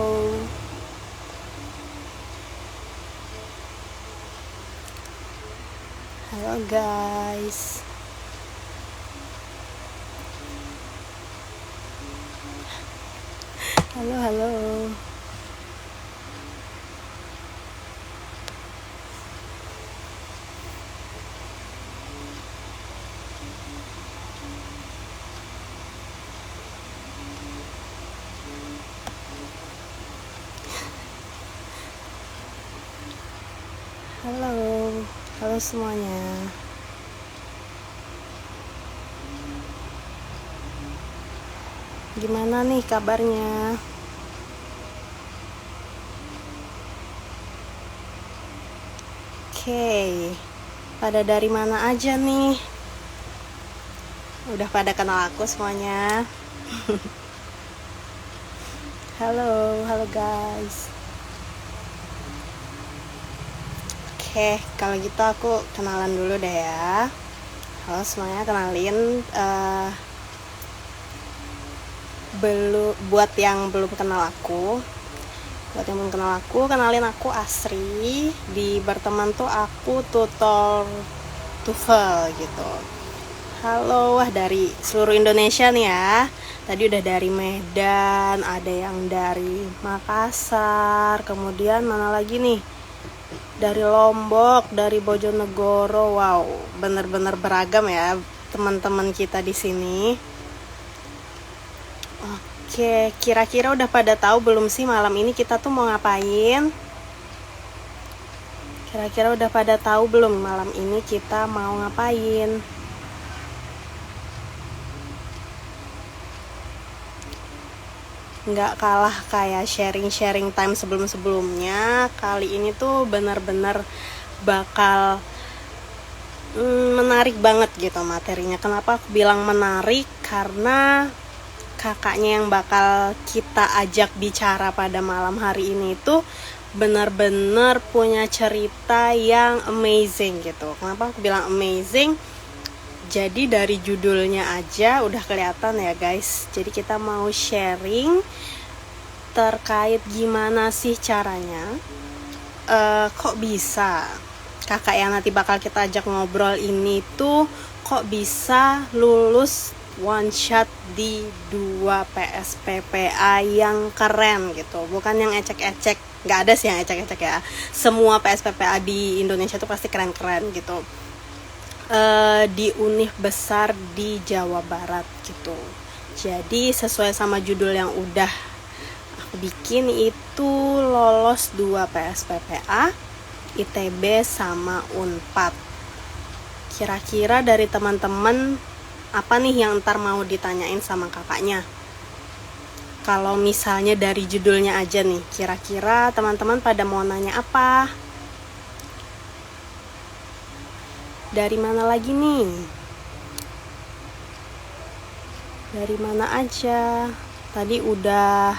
Halo guys. Halo. Halo semuanya. Gimana nih kabarnya? Oke, pada dari mana aja nih? Udah pada kenal aku semuanya? Halo guys. Oke, kalau gitu aku kenalan dulu deh ya. Halo semuanya, kenalin. Buat yang belum kenal aku, kenalin aku Asri. Di berteman tuh aku tutor TOEFL gitu. Halo, wah dari seluruh Indonesia nih ya. Tadi udah dari Medan, ada yang dari Makassar, kemudian mana lagi nih? Dari Lombok, dari Bojonegoro. Wow, bener-bener beragam ya teman-teman kita di sini. Oke, kira-kira udah pada tahu belum sih malam ini kita tuh mau ngapain? Kira-kira udah pada tahu belum malam ini kita mau ngapain? Nggak kalah kayak sharing time sebelum-sebelumnya, kali ini tuh benar-benar bakal menarik banget gitu materinya. Kenapa aku bilang menarik? Karena kakaknya yang bakal kita ajak bicara pada malam hari ini tuh benar-benar punya cerita yang amazing gitu. Kenapa aku bilang amazing? Jadi dari judulnya aja udah kelihatan ya guys. Jadi kita mau sharing terkait gimana sih caranya kok bisa kakak yang nanti bakal kita ajak ngobrol ini tuh kok bisa lulus one shot di 2 PSPPA yang keren gitu. Bukan yang ecek-ecek, nggak ada sih yang ecek-ecek ya. Semua PSPPA di Indonesia tuh pasti keren-keren gitu. Di univ besar di Jawa Barat gitu. Jadi sesuai sama judul yang udah aku bikin itu lolos 2 PSPPA, ITB sama Unpad. Kira-kira dari teman-teman apa nih yang ntar mau ditanyain sama kakaknya? Kalau misalnya dari judulnya aja nih, kira-kira teman-teman pada mau nanya apa? Dari mana lagi nih? Dari mana aja? Tadi udah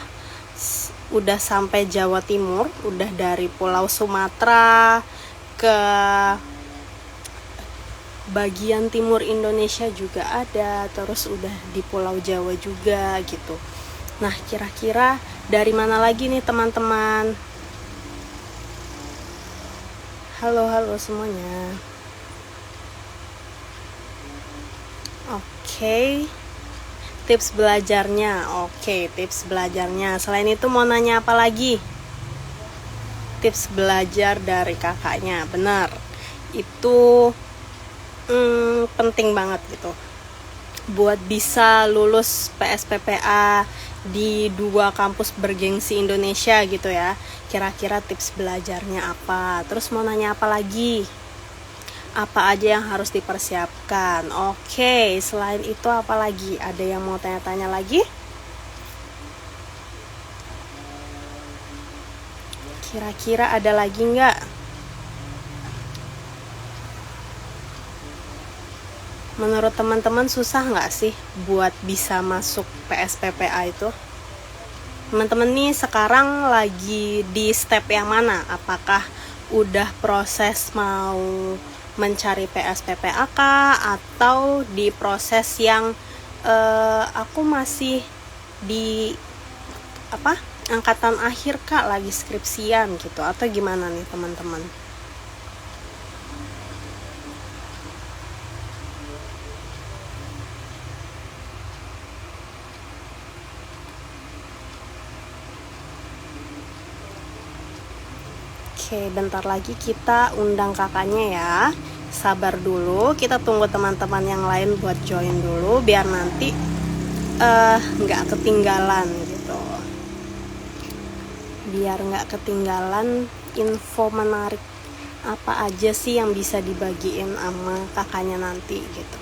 sampai Jawa Timur, udah dari Pulau Sumatera ke bagian timur Indonesia juga ada, terus udah di Pulau Jawa juga gitu. Nah, kira-kira dari mana lagi nih teman-teman? Halo semuanya. Oke. Tips belajarnya. Selain itu mau nanya apa lagi? Tips belajar dari kakaknya, benar. Itu penting banget gitu. Buat bisa lulus PSPPA di 2 kampus bergengsi Indonesia gitu ya. Kira-kira tips belajarnya apa? Terus mau nanya apa lagi? Apa aja yang harus dipersiapkan? Oke, selain itu apa lagi? Ada yang mau tanya-tanya lagi? Kira-kira ada lagi nggak? Menurut teman-teman susah nggak sih buat bisa masuk PSPPA itu? Teman-teman nih sekarang lagi di step yang mana? Apakah udah proses mau mencari PSPPA kah, atau di proses yang aku masih di angkatan akhir kak, lagi skripsian gitu, atau gimana nih teman-teman? Oke, bentar lagi kita undang kakaknya ya. Sabar dulu, kita tunggu teman-teman yang lain buat join dulu biar nanti nggak ketinggalan gitu. Biar nggak ketinggalan info menarik apa aja sih yang bisa dibagiin sama kakaknya nanti gitu.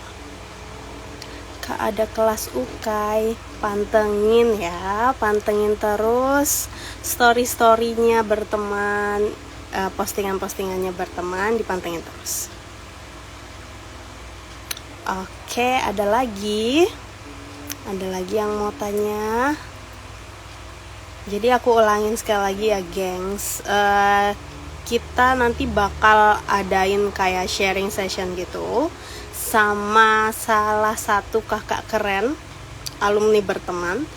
Kak, ada kelas UKAI, pantengin ya, pantengin terus story-storynya berteman, postingan-postingannya berteman, dipantengin terus. Oke, ada lagi yang mau tanya. Jadi aku ulangin sekali lagi ya gengs, kita nanti bakal adain kayak sharing session gitu sama salah satu kakak keren alumni berteman.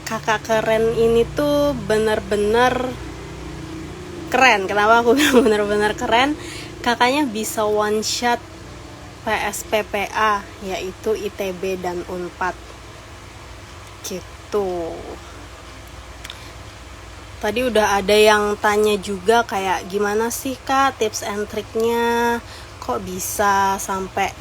Kakak keren ini tuh bener-bener keren. Kenapa aku bilang bener-bener keren? Kakaknya bisa one shot PSPPA, yaitu ITB dan Unpad gitu. Tadi udah ada yang tanya juga kayak gimana sih kak tips and triknya, kok bisa sampai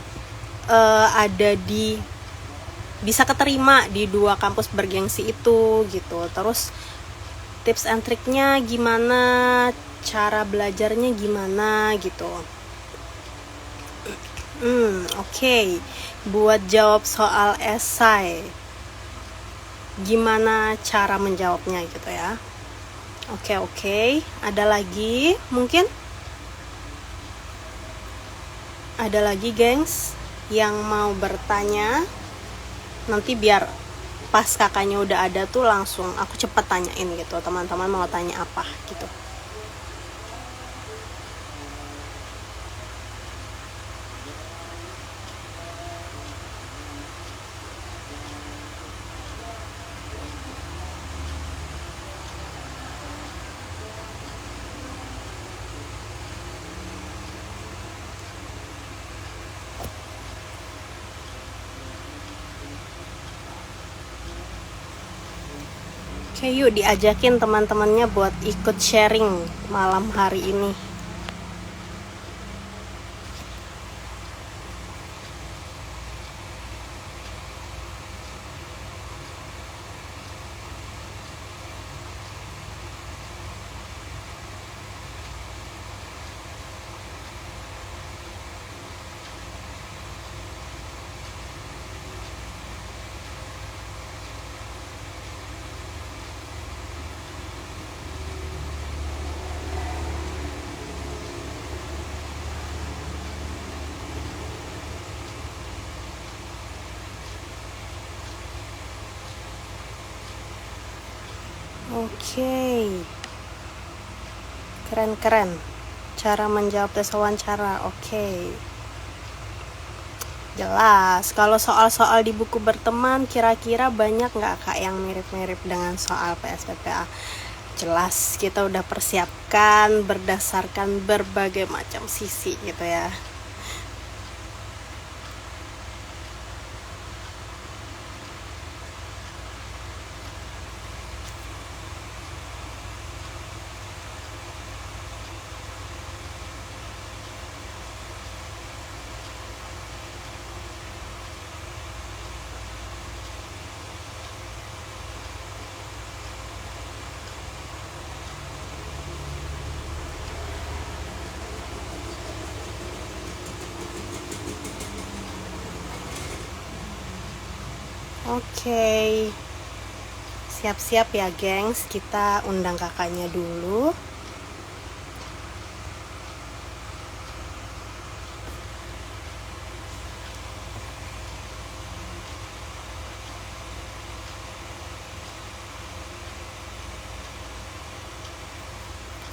bisa keterima di 2 kampus bergengsi itu gitu. Terus tips and triknya gimana, cara belajarnya gimana gitu. Oke. Buat jawab soal esai, gimana cara menjawabnya gitu ya. Oke. Ada lagi mungkin? Ada lagi gengs yang mau bertanya? Nanti biar pas kakaknya udah ada tuh langsung aku cepet tanyain gitu, teman-teman mau tanya apa gitu. Oke, yuk diajakin teman-temannya buat ikut sharing malam hari ini. Oke. Keren. Cara menjawab tes wawancara. Oke. Jelas. Kalau soal-soal di buku berteman, kira-kira banyak nggak kak yang mirip-mirip dengan soal PSPPA? Jelas, kita udah persiapkan berdasarkan berbagai macam sisi gitu ya. Oke. Siap-siap ya gengs, kita undang kakaknya dulu.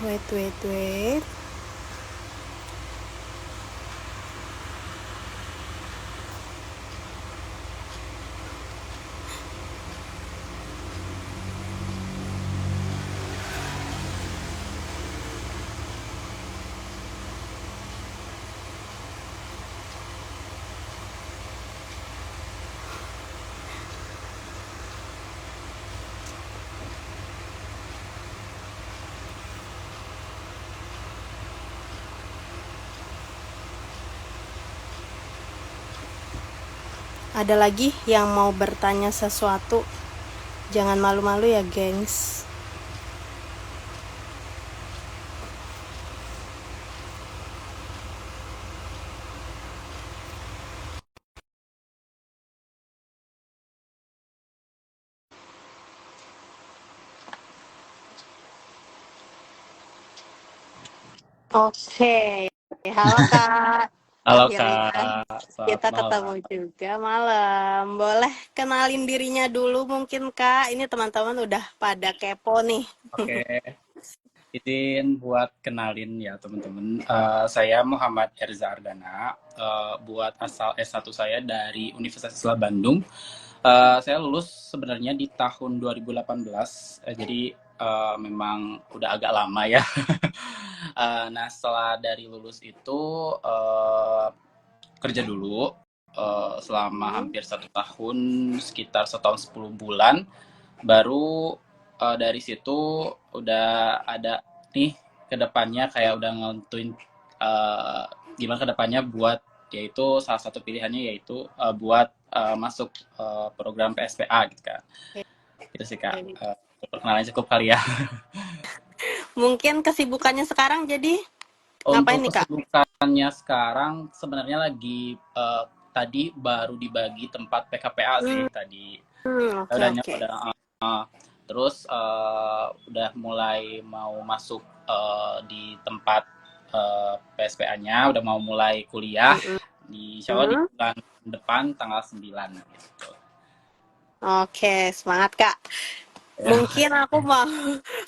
Wait. Ada lagi yang mau bertanya sesuatu? Jangan malu-malu ya, gengs. Oke, halo Kak. Halo Akhirnya Kak, selamat kita ketemu malam. juga malam. Boleh kenalin dirinya dulu mungkin Kak. Ini teman-teman udah pada kepo nih. Oke, izin buat kenalin ya teman-teman. Saya Muhammad Erza Ardana, buat asal S1 saya dari Universitas Islam Bandung. Saya lulus sebenarnya di tahun 2018, jadi memang udah agak lama ya. Nah setelah dari lulus itu kerja dulu selama Hmm, hampir 1 tahun, sekitar 1 tahun 10 bulan. Baru dari situ udah ada nih kedepannya kayak udah ngentuin uh, gimana kedepannya buat yaitu salah satu pilihannya yaitu buat masuk program PSPA gitu kan. Gitu sih Kak. oke. Perkenalan cukup kali ya. Mungkin kesibukannya sekarang jadi ngapain Untuk nih Kak? kesibukannya sekarang sebenarnya lagi tadi baru dibagi tempat PKPA sih Hmm, tadi. oke oke. Udah terus udah mulai mau masuk di tempat PSPA-nya, udah mau mulai kuliah Mm-mm. di insya Allah di bulan depan tanggal 9 gitu. Oke, semangat Kak. Ya, Mungkin aku mau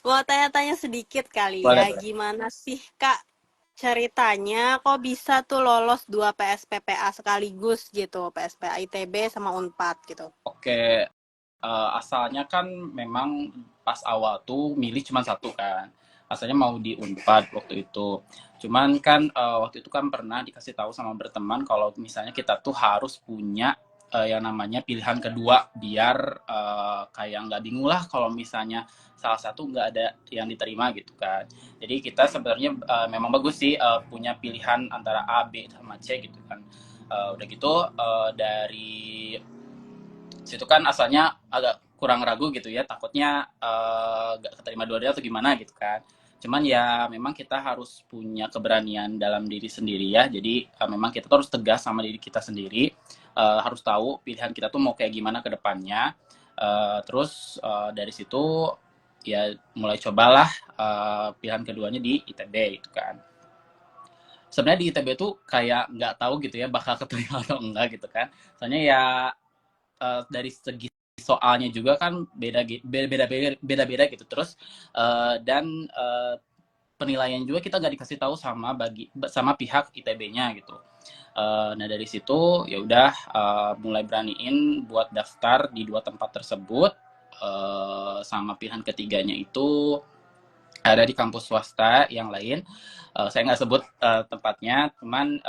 mau tanya-tanya sedikit kali boleh ya. boleh. Gimana sih Kak ceritanya kok bisa tuh lolos dua PSPPA sekaligus gitu, PSPA ITB sama Unpad gitu. Oke, asalnya kan memang pas awal tuh milih cuma satu kan. Asalnya mau di Unpad waktu itu. Cuman kan waktu itu kan pernah dikasih tahu sama berteman kalau misalnya kita tuh harus punya yang namanya pilihan kedua biar kayak nggak bingung lah kalau misalnya salah satu nggak ada yang diterima gitu kan. Jadi kita sebenarnya memang bagus sih punya pilihan antara A, B sama C gitu kan. Udah gitu dari situ kan asalnya agak kurang ragu gitu ya, takutnya gak keterima dua-duanya atau gimana gitu kan. Cuman ya memang kita harus punya keberanian dalam diri sendiri ya, jadi memang kita tuh harus tegas sama diri kita sendiri, harus tahu pilihan kita tuh mau kayak gimana ke depannya. Terus dari situ ya mulai cobalah pilihan keduanya di ITB itu kan. Sebenarnya di ITB tuh kayak nggak tahu gitu ya bakal keterima atau enggak gitu kan. Soalnya ya dari segi soalnya juga kan beda-beda gitu terus dan penilaian juga kita nggak dikasih tahu sama pihak ITB-nya gitu. Nah dari situ ya udah mulai beraniin buat daftar di dua tempat tersebut. Sama pilihan ketiganya itu ada di kampus swasta yang lain. Saya nggak sebut tempatnya, cuman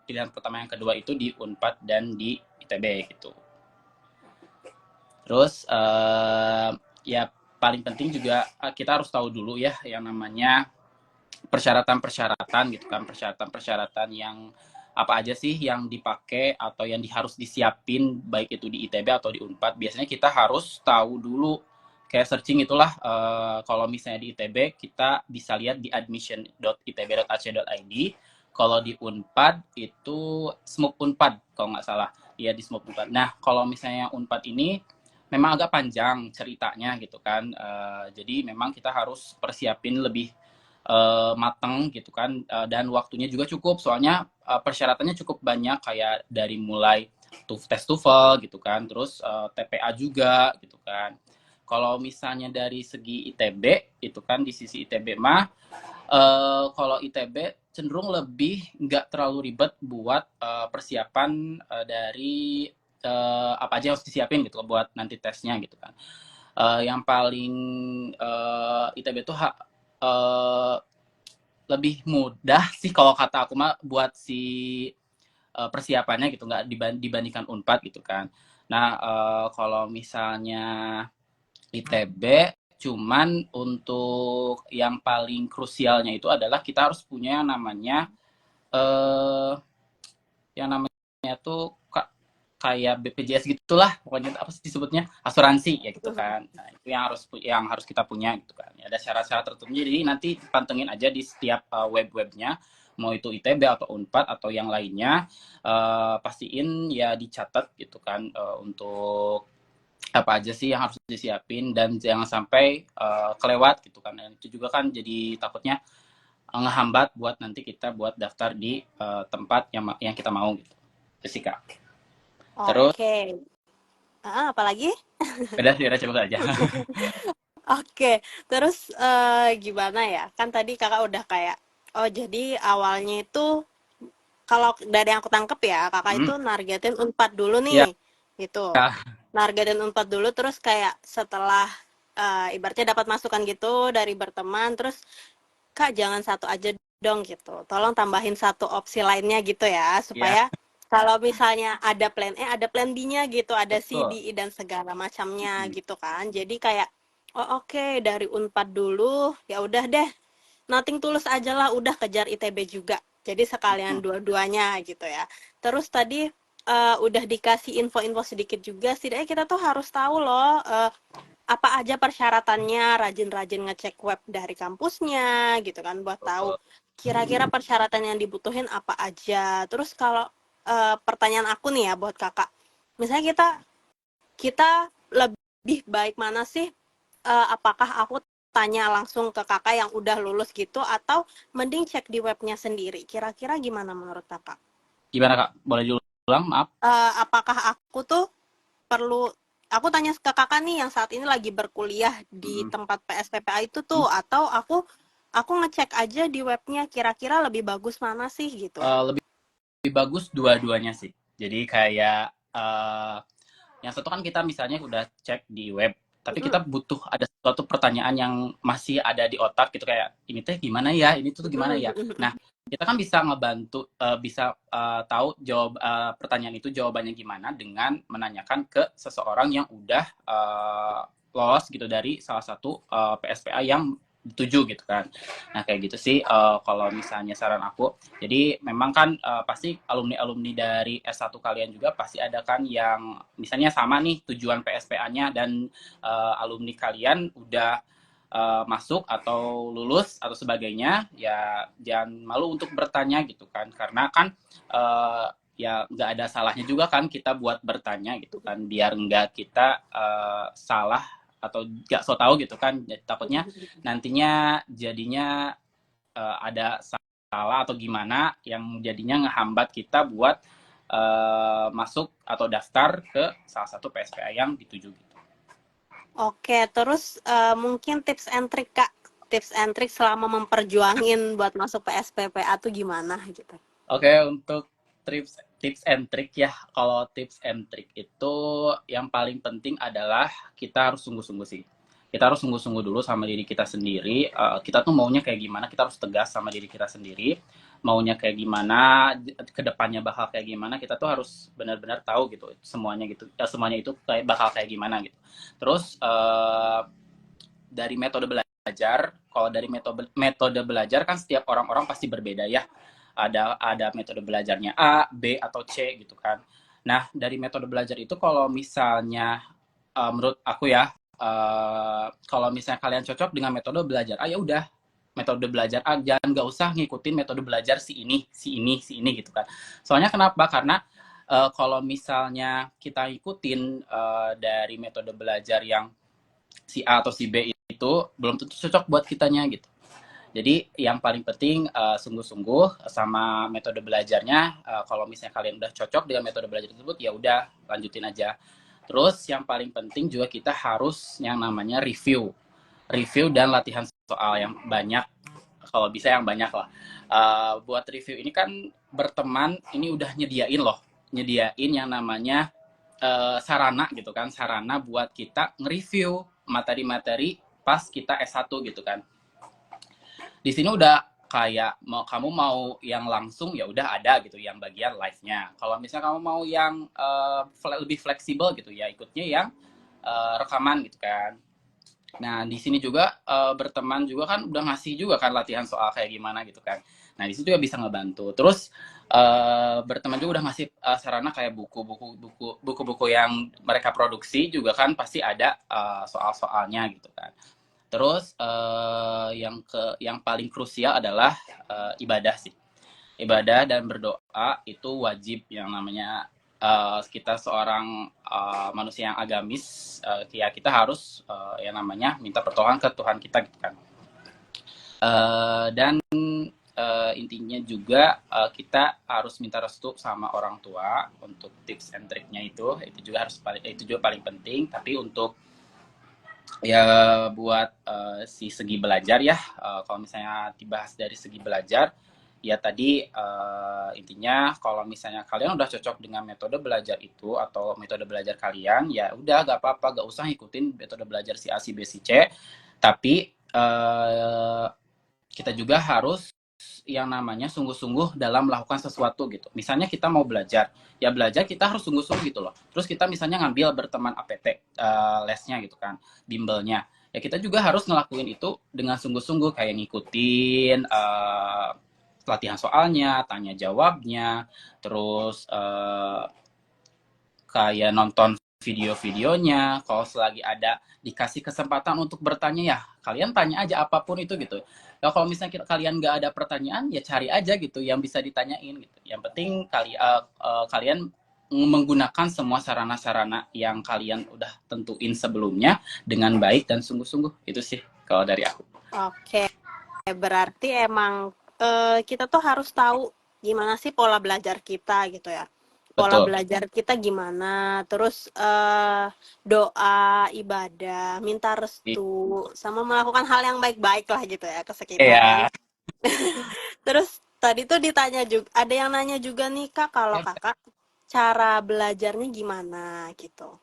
pilihan pertama yang kedua itu di Unpad dan di ITB gitu. Terus ya paling penting juga kita harus tahu dulu ya yang namanya persyaratan-persyaratan gitu kan, persyaratan-persyaratan yang apa aja sih yang dipakai atau yang harus disiapin baik itu di ITB atau di Unpad. Biasanya kita harus tahu dulu kayak searching itulah kalau misalnya di ITB kita bisa lihat di admission.itb.ac.id. Kalau di Unpad itu SMUP Unpad kalau nggak salah. Iya di SMUP Unpad. Nah, kalau misalnya Unpad ini memang agak panjang ceritanya gitu kan. Jadi memang kita harus persiapin lebih mateng gitu kan dan waktunya juga cukup soalnya persyaratannya cukup banyak kayak dari mulai tes TOEFL gitu kan terus TPA juga gitu kan. Kalau misalnya dari segi ITB itu kan di sisi ITB mah kalau ITB cenderung lebih nggak terlalu ribet buat persiapan dari apa aja yang harus disiapin gitu buat nanti tesnya gitu kan. Yang paling ITB tuh uh, lebih mudah sih kalau kata aku mah buat si persiapannya gitu nggak dibandingkan Unpad gitu kan. Nah kalau misalnya ITB cuman untuk yang paling krusialnya itu adalah kita harus punya yang namanya eh yang namanya tuh kayak BPJS gitulah, pokoknya apa sih disebutnya, asuransi ya gitu kan. Nah, itu yang harus kita punya gitu kan. Ya, ada syarat-syarat tertentu, jadi nanti pantengin aja di setiap web-webnya, mau itu ITB atau Unpad atau yang lainnya, pastiin ya dicatat gitu kan, untuk apa aja sih yang harus disiapin dan jangan sampai kelewat gitu kan. Dan itu juga kan jadi takutnya ngehambat buat nanti kita buat daftar di tempat yang kita mau gitu. Itu sih Kak. Terus Oke. Apalagi? udah coba aja. Oke, terus gimana ya? Kan tadi kakak udah kayak, oh jadi awalnya itu kalau dari yang aku tangkep ya, kakak Hmm, itu nargetin Unpad dulu ya, nih, gitu. Nargetin Unpad dulu, terus kayak setelah ibaratnya dapat masukan gitu dari berteman, terus Kak jangan satu aja dong gitu. Tolong tambahin satu opsi lainnya gitu ya, ya, supaya kalau misalnya ada plan E, ada plan B-nya gitu, ada C, betul. D, E, dan segala macamnya Hmm, gitu kan. Jadi kayak, oh oke, dari Unpad dulu, ya udah deh, nothing tulus aja lah, udah kejar ITB juga. Jadi sekalian hmm, dua-duanya gitu ya. Terus tadi udah dikasih info-info sedikit juga, setidaknya kita tuh harus tahu loh apa aja persyaratannya, rajin-rajin ngecek web dari kampusnya gitu kan, buat tahu betul. kira-kira persyaratan yang dibutuhin apa aja. Terus kalau pertanyaan aku nih ya buat kakak, misalnya kita kita lebih baik mana sih? Apakah aku tanya langsung ke kakak yang udah lulus gitu, atau mending cek di webnya sendiri? Kira-kira gimana menurut kakak? Gimana Kak? Boleh diulang? Maaf. Apakah aku tuh perlu aku tanya ke kakak nih yang saat ini lagi berkuliah di Hmm, tempat PSPPA itu hmm. tuh, atau aku ngecek aja di webnya, kira-kira lebih bagus mana sih gitu? Lebih bagus dua-duanya sih. Jadi kayak yang satu kan kita misalnya udah cek di web, tapi kita Mm-mm, butuh ada suatu pertanyaan yang masih ada di otak gitu kayak ini teh gimana ya, ini tuh gimana mm-mm, ya. Nah, mm-mm. kita kan bisa ngebantu, bisa tahu jawab pertanyaan itu jawabannya gimana dengan menanyakan ke seseorang yang udah lolos gitu dari salah satu PSPA yang dituju gitu kan. Nah kayak gitu sih kalau misalnya saran aku. Jadi memang kan pasti alumni-alumni dari S1 kalian juga pasti ada kan yang misalnya sama nih tujuan PSPA-nya dan alumni kalian udah masuk atau lulus atau sebagainya, ya jangan malu untuk bertanya gitu kan. Karena kan ya nggak ada salahnya juga kan kita buat bertanya gitu kan, biar nggak kita salah atau nggak so tahu gitu kan. Takutnya nantinya jadinya ada salah atau gimana yang jadinya ngehambat kita buat masuk atau daftar ke salah satu PSPA yang dituju gitu. Oke, terus mungkin tips and trick kak, tips and trick selama memperjuangin buat masuk PSPPA tuh gimana gitu? Oke, untuk tips tips and trick ya. Kalau tips and trick itu yang paling penting adalah kita harus sungguh-sungguh sih. Kita harus sungguh-sungguh dulu sama diri kita sendiri. Kita tuh maunya kayak gimana? Kita harus tegas sama diri kita sendiri. Maunya kayak gimana? Kedepannya bakal kayak gimana? Kita tuh harus benar-benar tahu gitu. Semuanya gitu. Semuanya itu kayak bakal kayak gimana gitu. Terus dari metode belajar. Kalau dari metode belajar kan setiap orang-orang pasti berbeda ya. Ada metode belajarnya A, B atau C gitu kan. Nah, dari metode belajar itu kalau misalnya menurut aku ya, kalau misalnya kalian cocok dengan metode belajar A, ya udah metode belajar A, jangan nggak usah ngikutin metode belajar si ini, si ini, si ini gitu kan. Soalnya kenapa? Karena kalau misalnya kita ikutin dari metode belajar yang si A atau si B itu belum tentu cocok buat kitanya gitu. Jadi yang paling penting sungguh-sungguh sama metode belajarnya. Kalau misalnya kalian udah cocok dengan metode belajar tersebut, ya udah lanjutin aja. Terus yang paling penting juga kita harus yang namanya review dan latihan soal yang banyak. Kalau bisa yang banyak lah. Buat review ini kan berteman ini udah nyediain loh, nyediain yang namanya sarana gitu kan, sarana buat kita nge-review materi-materi pas kita S1 gitu kan. Di sini udah kayak kamu mau yang langsung ya udah ada gitu yang bagian live-nya. Kalau misalnya kamu mau yang lebih fleksibel gitu ya ikutnya yang rekaman gitu kan. Nah, di sini juga berteman juga kan udah ngasih juga kan latihan soal kayak gimana gitu kan. Nah, di situ juga bisa ngebantu. Terus berteman juga udah ngasih sarana kayak buku-buku yang mereka produksi juga kan pasti ada soal-soalnya gitu kan. Terus yang paling krusial adalah ibadah sih. Ibadah dan berdoa itu wajib, yang namanya kita seorang manusia yang agamis, ya kita harus yang namanya minta pertolongan ke Tuhan kita gitu kan. Dan intinya juga kita harus minta restu sama orang tua untuk tips and triknya itu juga itu juga paling penting. Tapi untuk ya buat si segi belajar ya, kalau misalnya dibahas dari segi belajar, ya tadi intinya kalau misalnya kalian udah cocok dengan metode belajar itu atau metode belajar kalian, ya udah gak apa-apa, gak usah ngikutin metode belajar si A, si B, si C. Tapi kita juga harus yang namanya sungguh-sungguh dalam melakukan sesuatu gitu. Misalnya kita mau belajar, ya belajar kita harus sungguh-sungguh gitu loh. Terus kita misalnya ngambil berteman APT, lesnya gitu kan, bimbelnya. Ya kita juga harus ngelakuin itu dengan sungguh-sungguh, kayak ngikutin latihan soalnya, tanya jawabnya, terus kayak nonton video-videonya. Kalau selagi ada dikasih kesempatan untuk bertanya, ya kalian tanya aja apapun itu gitu. Ya kalau misalnya kalian nggak ada pertanyaan, ya cari aja gitu yang bisa ditanyain gitu. Yang penting kalian menggunakan semua sarana-sarana yang kalian udah tentuin sebelumnya dengan baik dan sungguh-sungguh. Itu sih kalau dari aku. Oke, berarti emang kita tuh harus tahu gimana sih pola belajar kita gitu ya. Pola Betul. belajar kita gimana, terus doa, ibadah, minta restu, sama melakukan hal yang baik-baik lah gitu ya ke sekitar. Iya. Terus tadi tuh ditanya juga, ada yang nanya juga nih Kak, kalau Kakak cara belajarnya gimana gitu.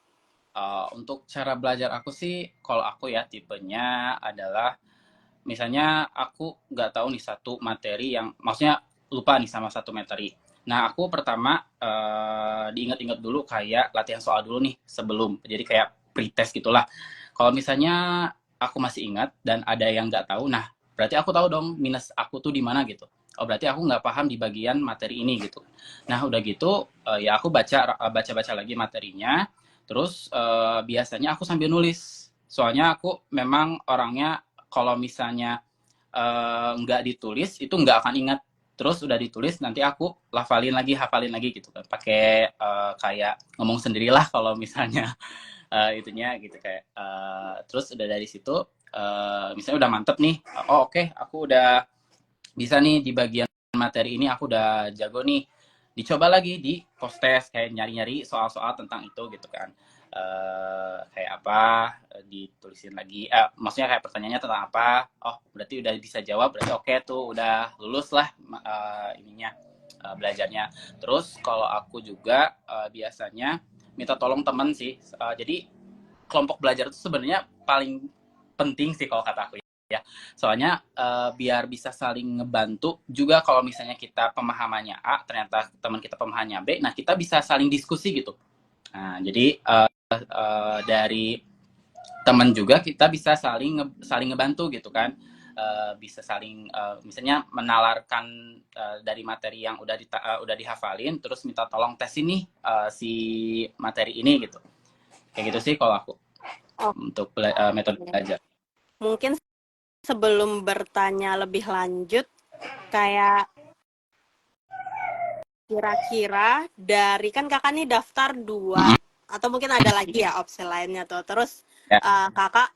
Untuk cara belajar aku sih, kalau aku ya tipenya adalah misalnya aku nggak tahu nih satu materi yang, maksudnya lupa nih sama satu materi. Nah, aku pertama diingat-ingat dulu kayak latihan soal dulu nih sebelum, jadi kayak pretest gitulah. Kalau misalnya aku masih ingat dan ada yang nggak tahu, nah berarti aku tahu dong minus aku tuh di mana gitu. Oh berarti aku nggak paham di bagian materi ini gitu. Nah udah gitu ya aku baca lagi materinya. Terus biasanya aku sambil nulis. Soalnya aku memang orangnya kalau misalnya nggak ditulis itu nggak akan ingat. Terus udah ditulis nanti aku hafalin lagi gitu kan. Pakai kayak ngomong sendirilah kalau misalnya itunya gitu kayak terus udah dari situ misalnya udah mantep nih. Oh oke, aku udah bisa nih di bagian materi ini, aku udah jago nih. Dicoba lagi di post test, kayak nyari-nyari soal-soal tentang itu gitu kan. Kayak apa, ditulisin lagi, maksudnya kayak pertanyaannya tentang apa. Oh berarti udah bisa jawab, berarti oke tuh udah lulus lah ininya, belajarnya. Terus kalau aku juga biasanya minta tolong temen sih. Jadi kelompok belajar itu sebenarnya paling penting sih kalau kata aku ya. Soalnya biar bisa saling ngebantu juga. Kalau misalnya kita pemahamannya A, ternyata teman kita pemahamannya B, nah kita bisa saling diskusi gitu. Nah, jadi dari teman juga kita bisa saling ngebantu gitu kan. Bisa saling misalnya menalarkan dari materi yang udah dihafalin, terus minta tolong tes ini si materi ini gitu. Kayak gitu sih kalau aku untuk metode belajar. Mungkin sebelum bertanya lebih lanjut, kayak kira-kira dari kan kakak nih daftar 2 atau mungkin ada lagi ya opsi lainnya tuh. Terus Ya. kakak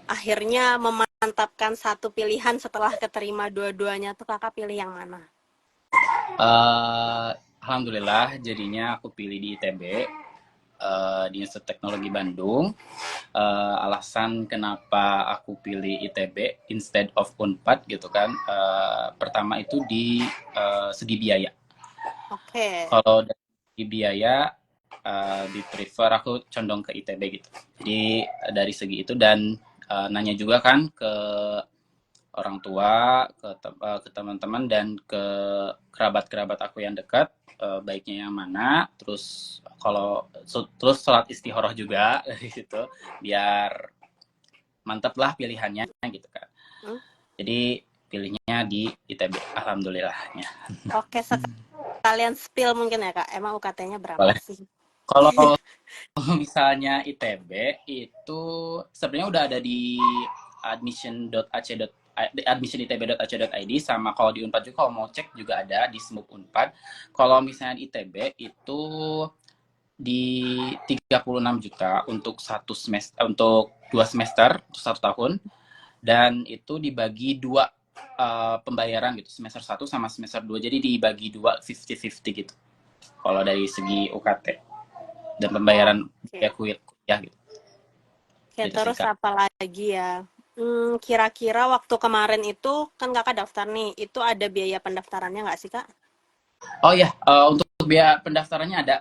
akhirnya memantapkan satu pilihan setelah keterima dua-duanya tuh kakak pilih yang mana? Alhamdulillah jadinya aku pilih di ITB, di Institut Teknologi Bandung. Alasan kenapa aku pilih ITB instead of Unpad gitu kan, pertama itu di segi biaya. Oke. Kalau dari segi biaya di prefer aku condong ke ITB gitu. Jadi dari segi itu, dan nanya juga kan ke orang tua, ke teman-teman, dan ke kerabat-kerabat aku yang dekat, baiknya yang mana. Terus terus sholat istikharah juga dari situ, biar mantep lah pilihannya gitu kan. Hmm? Jadi pilihnya di ITB, alhamdulillahnya. Oke, sekalian spill mungkin ya Kak, emang UKT-nya berapa Boleh. sih? Kalau misalnya ITB itu sebenarnya udah ada di admission.itb.ac.id sama kalau di Unpad juga kalau mau cek juga ada di SMUP Unpad. Kalau misalnya ITB itu di 36 juta untuk satu semester untuk 2 semester untuk 1 tahun dan itu dibagi dua pembayaran gitu semester 1 sama semester 2 jadi dibagi dua 50-50 gitu kalau dari segi UKT dan pembayaran Oke. kuliah gitu. Oke, Gitu sih terus Kak. apa lagi ya? Kira-kira waktu kemarin itu kan Kakak daftar nih, itu ada biaya pendaftarannya nggak sih Kak? Oh ya, untuk biaya pendaftarannya ada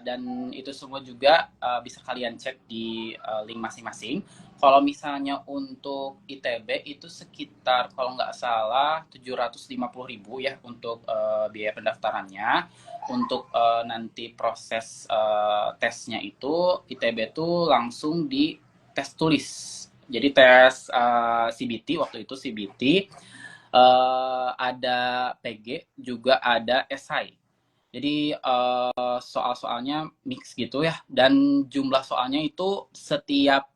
dan itu semua juga bisa kalian cek di link masing-masing. Kalau misalnya untuk ITB itu sekitar kalau nggak salah 750.000 ya untuk biaya pendaftarannya. Untuk nanti proses tesnya itu ITB tuh langsung di tes tulis. Jadi tes CBT waktu itu CBT ada PG juga ada esai. Jadi soal-soalnya mix gitu ya dan jumlah soalnya itu setiap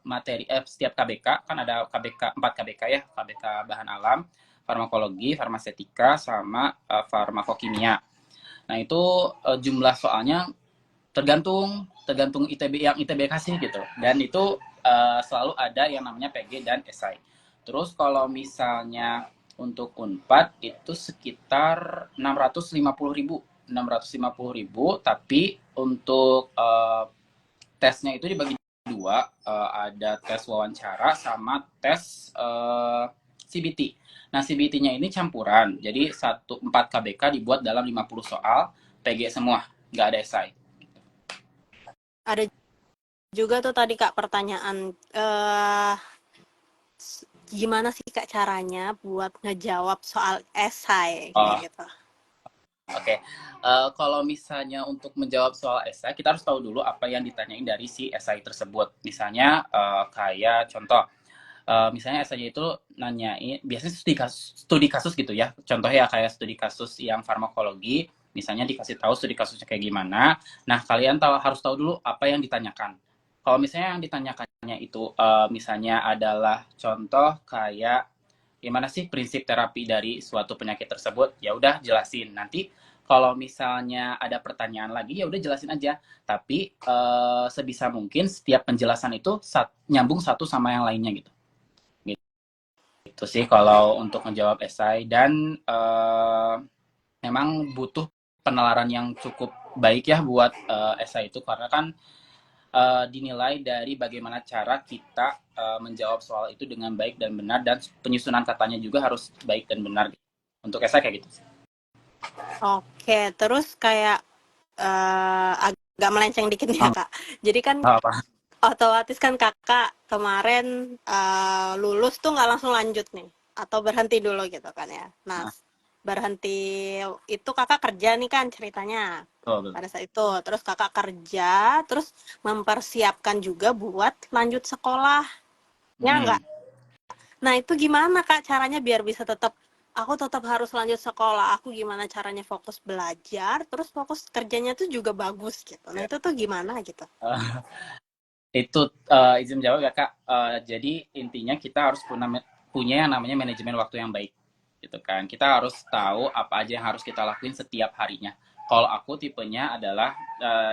materi setiap KBK kan ada KBK 4 KBK ya, KBK bahan alam, farmakologi, farmasetika sama farmakokimia. Nah, itu jumlah soalnya tergantung tergantung ITB yang ITB kasih gitu. Dan itu selalu ada yang namanya PG dan esai. Terus kalau misalnya untuk Unpad itu sekitar 650.000. 650.000 tapi untuk tesnya itu dibagi dua, ada tes wawancara sama tes CBT. Nah, CBT-nya ini campuran. Jadi 4 KBK dibuat dalam 50 soal, PG semua, nggak ada esai. Ada juga tuh tadi Kak pertanyaan, gimana sih Kak caranya buat ngejawab soal esai Oh, kayak gitu? oke. Kalau misalnya untuk menjawab soal esai, kita harus tahu dulu apa yang ditanyain dari si esai tersebut. Misalnya kayak contoh, misalnya esainya itu nanyain, biasanya studi kasus gitu ya. Contohnya kayak studi kasus yang farmakologi, misalnya dikasih tahu studi kasusnya kayak gimana. Nah, kalian harus tahu dulu apa yang ditanyakan. Kalau misalnya yang ditanyakannya itu misalnya adalah contoh kayak gimana sih prinsip terapi dari suatu penyakit tersebut, ya udah jelasin. Nanti kalau misalnya ada pertanyaan lagi ya udah jelasin aja. Tapi sebisa mungkin setiap penjelasan itu nyambung satu sama yang lainnya gitu. Itu sih kalau untuk menjawab esai dan memang butuh penalaran yang cukup baik ya buat esai itu karena kan dinilai dari bagaimana cara kita menjawab soal itu dengan baik dan benar dan penyusunan katanya juga harus baik dan benar. Untuk esai kayak gitu. Oke, terus kayak agak melenceng dikit nih ya Oh, Kak. Jadi kan apa? otomatis kan Kakak kemarin lulus tuh nggak langsung lanjut nih, atau berhenti dulu gitu kan ya. Nah, Nah, berhenti itu Kakak kerja nih kan ceritanya betul, pada saat itu. Terus Kakak kerja, terus mempersiapkan juga buat lanjut sekolah. Ya nggak? betul. Nah, itu gimana Kak caranya biar bisa aku tetap harus lanjut sekolah. Aku gimana caranya fokus belajar, terus fokus kerjanya tuh juga bagus gitu. Nah, Ya. itu tuh gimana gitu? Itu izin jawab ya Kak. Jadi intinya kita harus punya yang namanya manajemen waktu yang baik gitu kan. Kita harus tahu apa aja yang harus kita lakuin setiap harinya. Kalau aku tipenya adalah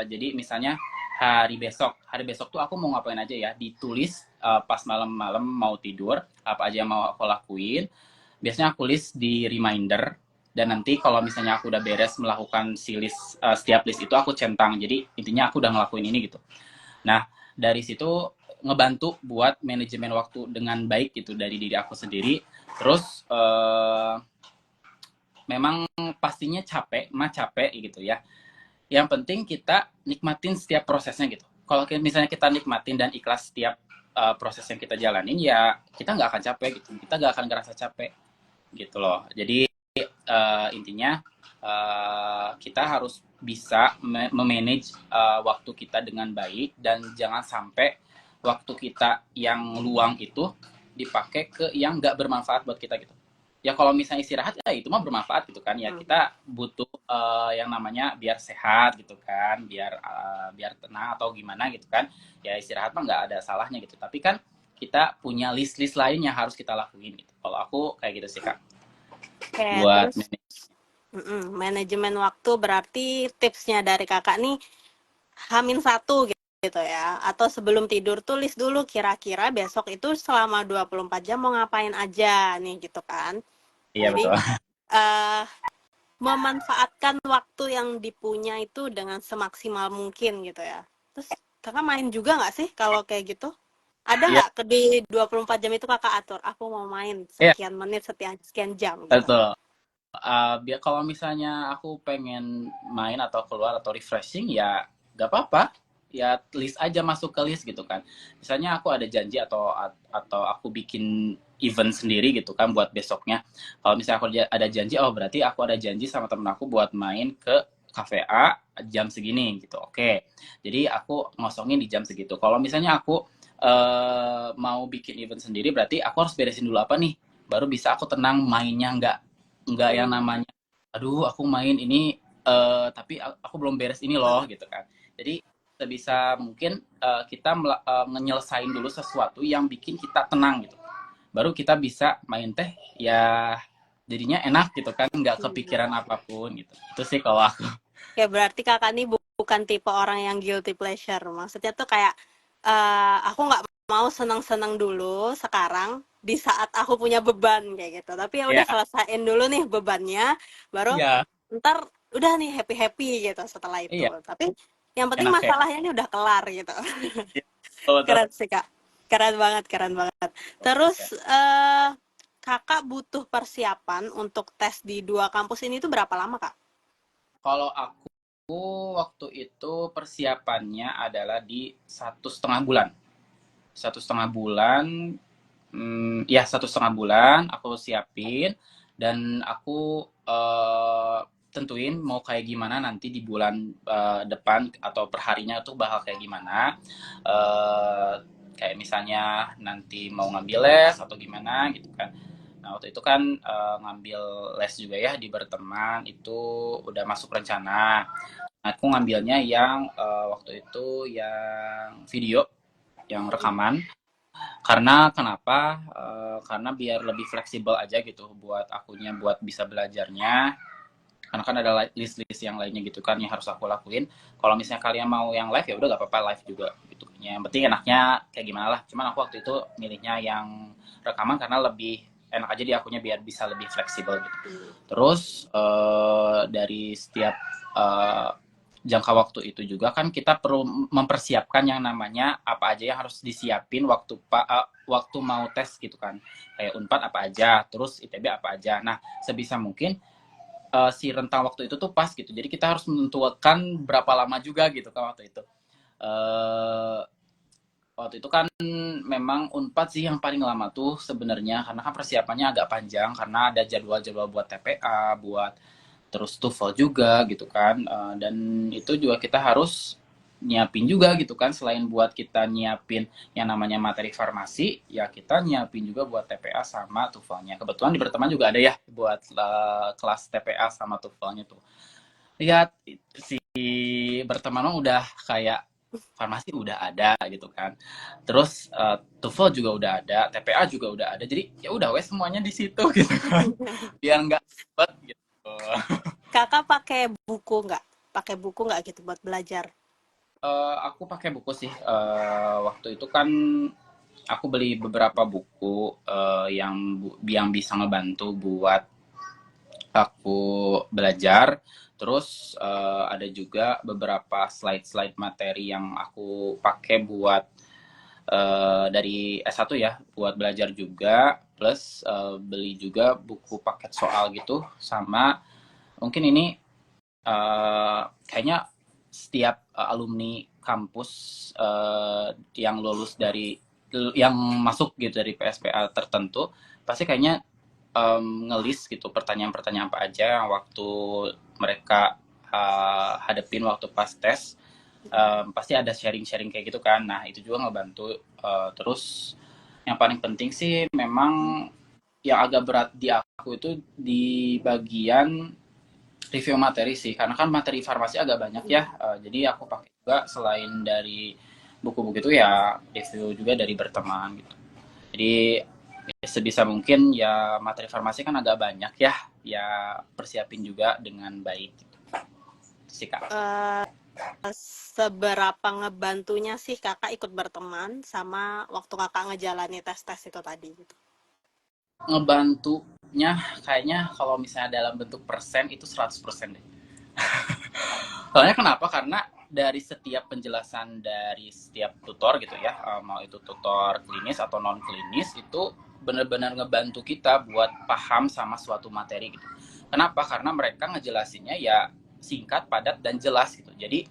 jadi misalnya hari besok tuh aku mau ngapain aja ya, ditulis pas malam-malam mau tidur apa aja yang mau aku lakuin. Biasanya aku list di reminder dan nanti kalau misalnya aku udah beres melakukan si list setiap list itu aku centang. Jadi intinya aku udah ngelakuin ini gitu. Nah, dari situ ngebantu buat manajemen waktu dengan baik gitu dari diri aku sendiri. Terus memang pastinya capek gitu ya. Yang penting kita nikmatin setiap prosesnya gitu. Kalau misalnya kita nikmatin dan ikhlas setiap proses yang kita jalanin, ya kita nggak akan capek gitu. Kita nggak akan ngerasa capek gitu loh. Jadi intinya kita harus bisa memanage waktu kita dengan baik dan jangan sampai waktu kita yang luang itu dipakai ke yang nggak bermanfaat buat kita gitu. Ya kalau misalnya istirahat ya itu mah bermanfaat gitu kan. Ya Hmm. kita butuh yang namanya biar sehat gitu kan, biar tenang atau gimana gitu kan. Ya istirahat mah nggak ada salahnya gitu. Tapi kan kita punya list-list lain yang harus kita lakuin gitu. Kalau aku kayak gitu sih Kak, Oke, buat terus manajemen waktu berarti tipsnya dari kakak nih H-1 gitu ya. Atau sebelum tidur tulis dulu kira-kira besok itu selama 24 jam mau ngapain aja nih gitu kan. iya Jadi betul. eh memanfaatkan waktu yang dipunya itu dengan semaksimal mungkin gitu ya. Terus kakak main juga nggak sih kalau kayak gitu? Ada Iya, nggak ke di 24 jam itu kakak atur, aku mau main iya, sekian menit, sekian jam gitu. betul. Biar kalau misalnya aku pengen main atau keluar atau refreshing ya gak apa-apa, ya list aja masuk ke list gitu kan. Misalnya aku ada janji atau aku bikin event sendiri gitu kan buat besoknya. Kalau misalnya aku ada janji, oh berarti aku ada janji sama temen aku buat main ke cafe A jam segini gitu. Oke, jadi aku ngosongin di jam segitu. Kalau misalnya aku mau bikin event sendiri, berarti aku harus beresin dulu apa nih, baru bisa aku tenang mainnya, nggak yang Hmm. namanya aduh aku main ini tapi aku belum beres ini loh gitu kan. Jadi sebisa mungkin kita menyelesain dulu sesuatu yang bikin kita tenang gitu, baru kita bisa main teh ya, jadinya enak gitu kan, nggak Hmm. kepikiran apapun gitu. Itu sih kalau aku. Ya berarti kakak ini bukan tipe orang yang guilty pleasure. Maksudnya tuh kayak aku nggak mau senang-senang dulu sekarang di saat aku punya beban kayak gitu. Tapi ya udah Ya, selesaiin dulu nih bebannya, baru iya, ntar udah nih happy happy gitu setelah itu. iya, Tapi yang penting enak kayak masalahnya ini udah kelar gitu. iya, betul, betul. Keren sih kak, keren banget, keren banget. Terus Ya. kakak butuh persiapan untuk tes di dua kampus ini tuh berapa lama kak? Kalau aku waktu itu persiapannya adalah di 1,5 bulan. 1,5 bulan. Ya 1,5 bulan aku siapin, dan aku tentuin mau kayak gimana nanti di bulan depan atau perharinya tuh bakal kayak gimana. Eh, Kayak misalnya nanti mau ngambil les atau gimana gitu kan. Nah waktu itu kan ngambil les juga ya di berteman itu udah masuk rencana. Aku ngambilnya yang waktu itu yang video, yang rekaman. Karena kenapa? Karena biar lebih fleksibel aja gitu buat akunya, buat bisa belajarnya. Karena kan ada list-list yang lainnya gitu kan yang harus aku lakuin. Kalau misalnya kalian mau yang live ya udah gak apa-apa live juga gitu. Yang penting enaknya kayak gimana lah. Cuman aku waktu itu milihnya yang rekaman karena lebih enak aja di akunya biar bisa lebih fleksibel gitu. Hmm. Terus dari setiap eh, jangka waktu itu juga kan kita perlu mempersiapkan yang namanya apa aja yang harus disiapin waktu mau tes gitu kan. Kayak Unpad apa aja, terus ITB apa aja. Nah, sebisa mungkin si rentang waktu itu tuh pas gitu. Jadi kita harus menentukan berapa lama juga gitu kan waktu itu. Eh Waktu itu kan memang Unpad sih yang paling lama tuh sebenarnya, karena kan persiapannya agak panjang karena ada jadwal-jadwal buat TPA, buat terus TOEFL juga gitu kan. Dan itu juga kita harus nyiapin juga gitu kan, selain buat kita nyiapin yang namanya materi farmasi, ya kita nyiapin juga buat TPA sama TOEFL-nya. Kebetulan di berteman juga ada ya buat kelas TPA sama TOEFL-nya tuh. Lihat si berteman udah kayak farmasi udah ada gitu kan. Terus TOEFL juga udah ada, TPA juga udah ada. Jadi ya udah wes semuanya di situ gitu kan. Biar nggak ribet gitu. Kakak pakai buku nggak? Pakai buku nggak gitu buat belajar? Aku pakai buku sih. Waktu itu kan aku beli beberapa buku yang bisa ngebantu buat aku belajar. Terus ada juga beberapa slide-slide materi yang aku pakai buat dari S1 ya, buat belajar juga. Plus beli juga buku paket soal gitu. Sama mungkin ini kayaknya setiap alumni kampus yang lulus dari yang masuk gitu dari PSPA tertentu pasti kayaknya ngelis gitu pertanyaan-pertanyaan apa aja yang waktu mereka hadapin waktu pas tes. pasti ada sharing-sharing kayak gitu kan. Nah itu juga ngebantu. Terus yang paling penting sih memang yang agak berat di aku itu di bagian review materi sih, karena kan materi farmasi agak banyak ya. Jadi aku pakai juga selain dari buku-buku itu ya review juga dari berteman gitu. Jadi ya sebisa mungkin ya materi farmasi kan agak banyak ya, ya persiapin juga dengan baik gitu. Sih kak. Eh, seberapa ngebantunya sih kakak ikut berteman sama waktu kakak ngejalani tes-tes itu tadi gitu? Ngebantunya kayaknya kalau misalnya dalam bentuk persen itu 100% deh. Soalnya kenapa? Karena dari setiap penjelasan dari setiap tutor gitu ya, mau itu tutor klinis atau non klinis itu benar-benar ngebantu kita buat paham sama suatu materi gitu. Kenapa? Karena mereka ngejelasinnya ya singkat, padat dan jelas gitu. Jadi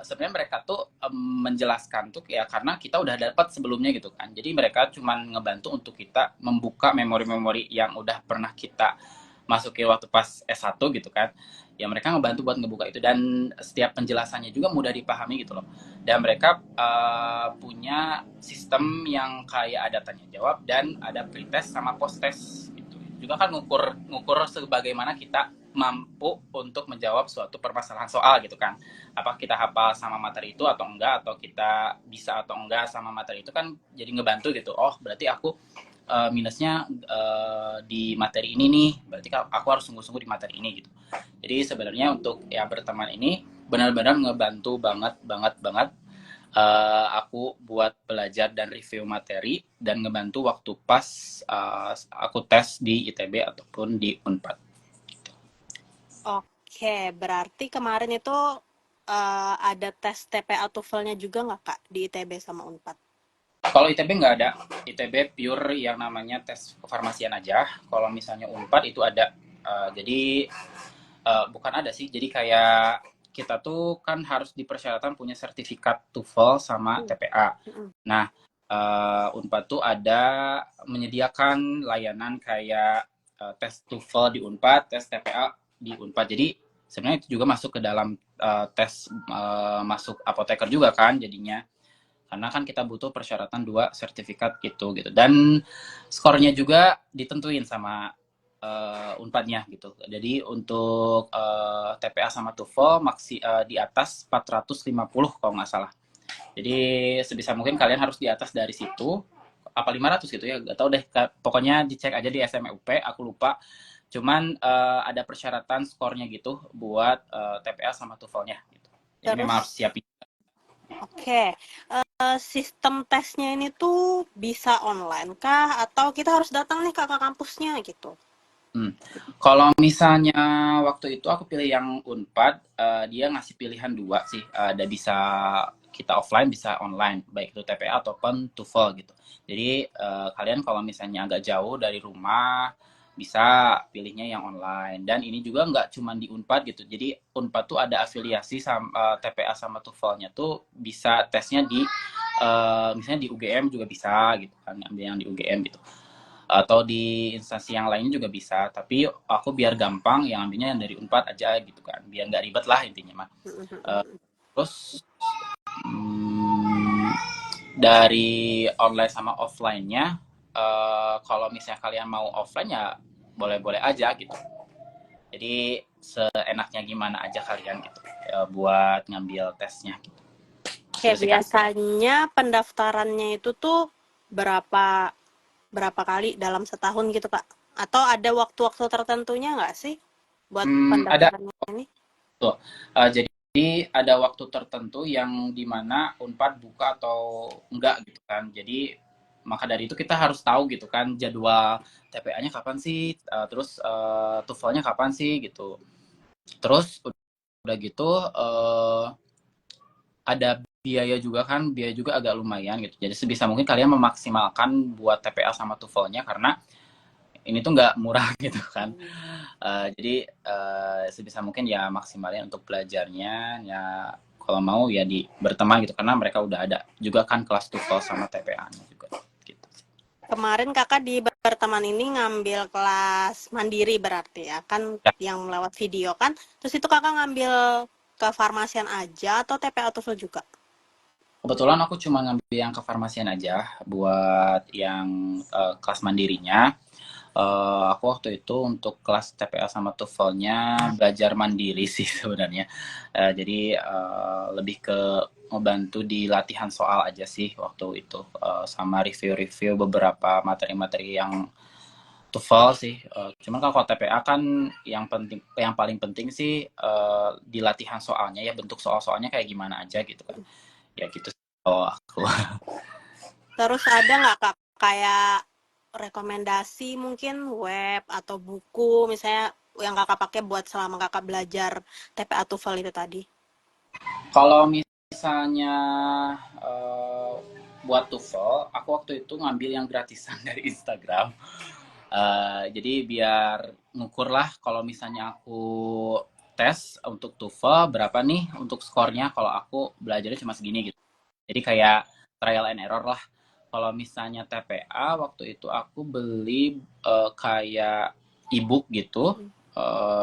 sebenarnya mereka tuh menjelaskan tuh ya karena kita udah dapat sebelumnya gitu kan. Jadi mereka cuma ngebantu untuk kita membuka memori-memori yang udah pernah kita masukin waktu pas S1 gitu kan. Ya mereka ngebantu buat ngebuka itu dan setiap penjelasannya juga mudah dipahami gitu loh. Dan mereka punya sistem yang kayak ada tanya jawab dan ada pretest sama post test gitu. Juga kan ngukur sebagaimana kita mampu untuk menjawab suatu permasalahan soal gitu kan. Apa kita hafal sama materi itu atau enggak, atau kita bisa atau enggak sama materi itu kan jadi ngebantu gitu. Oh berarti aku minusnya di materi ini nih, berarti aku harus sungguh-sungguh di materi ini gitu. Jadi sebenarnya untuk ya berteman ini benar-benar ngebantu banget banget banget aku buat belajar dan review materi dan ngebantu waktu pas aku tes di ITB ataupun di Unpad. Oke, berarti kemarin itu ada tes TPA TOEFL-nya juga nggak kak di ITB sama Unpad? Kalau ITB nggak ada, ITB pure yang namanya tes kefarmasian aja. Kalau misalnya Unpad itu ada. Jadi bukan ada sih, jadi kayak kita tuh kan harus dipersyaratan punya sertifikat TOEFL sama TPA. Nah, Unpad tuh ada menyediakan layanan kayak tes TOEFL di Unpad, tes TPA di Unpad. Jadi sebenarnya itu juga masuk ke dalam tes masuk apoteker juga kan jadinya. Karena kan kita butuh persyaratan 2 sertifikat gitu. Dan skornya juga ditentuin sama Unpadnya gitu. Jadi untuk TPA sama TOEFL di atas 450 kalau nggak salah. Jadi sebisa mungkin kalian harus di atas dari situ. Apa 500 gitu ya, nggak tahu deh. Pokoknya dicek aja di SMUP, aku lupa. Cuman ada persyaratan skornya gitu buat TPA sama TOEFL-nya gitu. Jadi Terus, memang harus siapin. oke, sistem tesnya ini tuh bisa online kah atau kita harus datang nih kak ke kampusnya gitu? Kalau misalnya waktu itu aku pilih yang Unpad, dia ngasih pilihan 2 sih, ada bisa kita offline, bisa online, baik itu TPA ataupun TOEFL gitu. Jadi kalian kalau misalnya agak jauh dari rumah, bisa pilihnya yang online. Dan ini juga nggak cuma di Unpad gitu. Jadi Unpad tuh ada afiliasi sama TPA sama TOEFL-nya tuh bisa tesnya di misalnya di UGM juga bisa gitu kan, ambil yang di UGM gitu atau di instansi yang lain juga bisa, tapi aku biar gampang yang ambilnya yang dari Unpad aja gitu kan, biar nggak ribet lah intinya mah. Terus hmm, dari online sama offline-nya, kalau misalnya kalian mau offline ya boleh-boleh aja gitu, jadi seenaknya gimana aja kalian gitu buat ngambil tesnya gitu. Oke, Gitu sih kak. biasanya pendaftarannya itu tuh berapa berapa kali dalam setahun gitu kak? Atau ada waktu-waktu tertentunya nggak sih buat Ada pendaftarannya ini? tuh. Jadi ada waktu tertentu yang dimana Unpad buka atau enggak gitu kan. Jadi maka dari itu kita harus tahu gitu kan jadwal TPA-nya kapan sih, terus TOEFL-nya kapan sih gitu. Terus udah gitu ada biaya juga kan, biaya juga agak lumayan gitu. Jadi sebisa mungkin kalian memaksimalkan buat TPA sama TOEFL-nya karena ini tuh nggak murah gitu kan. Jadi sebisa mungkin ya maksimalin untuk belajarnya ya, kalau mau ya di berteman gitu karena mereka udah ada juga kan kelas TOEFL sama TPA-nya juga gitu. Kemarin kakak di berteman ini ngambil kelas mandiri berarti ya kan Ya, yang lewat video kan? Terus itu kakak ngambil kefarmasian aja atau TPA TOEFL juga? Kebetulan aku cuma ngambil yang kefarmasian aja buat yang kelas mandirinya. Aku waktu itu untuk kelas TPA sama TOEFL-nya belajar mandiri sih sebenarnya. Jadi lebih ke ngebantu di latihan soal aja sih waktu itu, sama review-review beberapa materi-materi yang TOEFL sih. Cuman kalau TPA kan yang paling penting sih di latihan soalnya ya, bentuk soal-soalnya kayak gimana aja gitu kan. Ya gitu sih kalau aku. Terus ada nggak Kak kayak rekomendasi mungkin web atau buku misalnya yang Kakak pakai buat selama Kakak belajar TPA TOEFL itu tadi? Kalau misalnya eh, buat TOEFL, aku waktu itu ngambil yang gratisan dari Instagram. Jadi biar ngukur lah kalau misalnya aku tes untuk TOEFL berapa nih untuk skornya kalau aku belajarnya cuma segini gitu. Jadi kayak trial and error lah. Kalau misalnya TPA waktu itu aku beli kayak ebook gitu,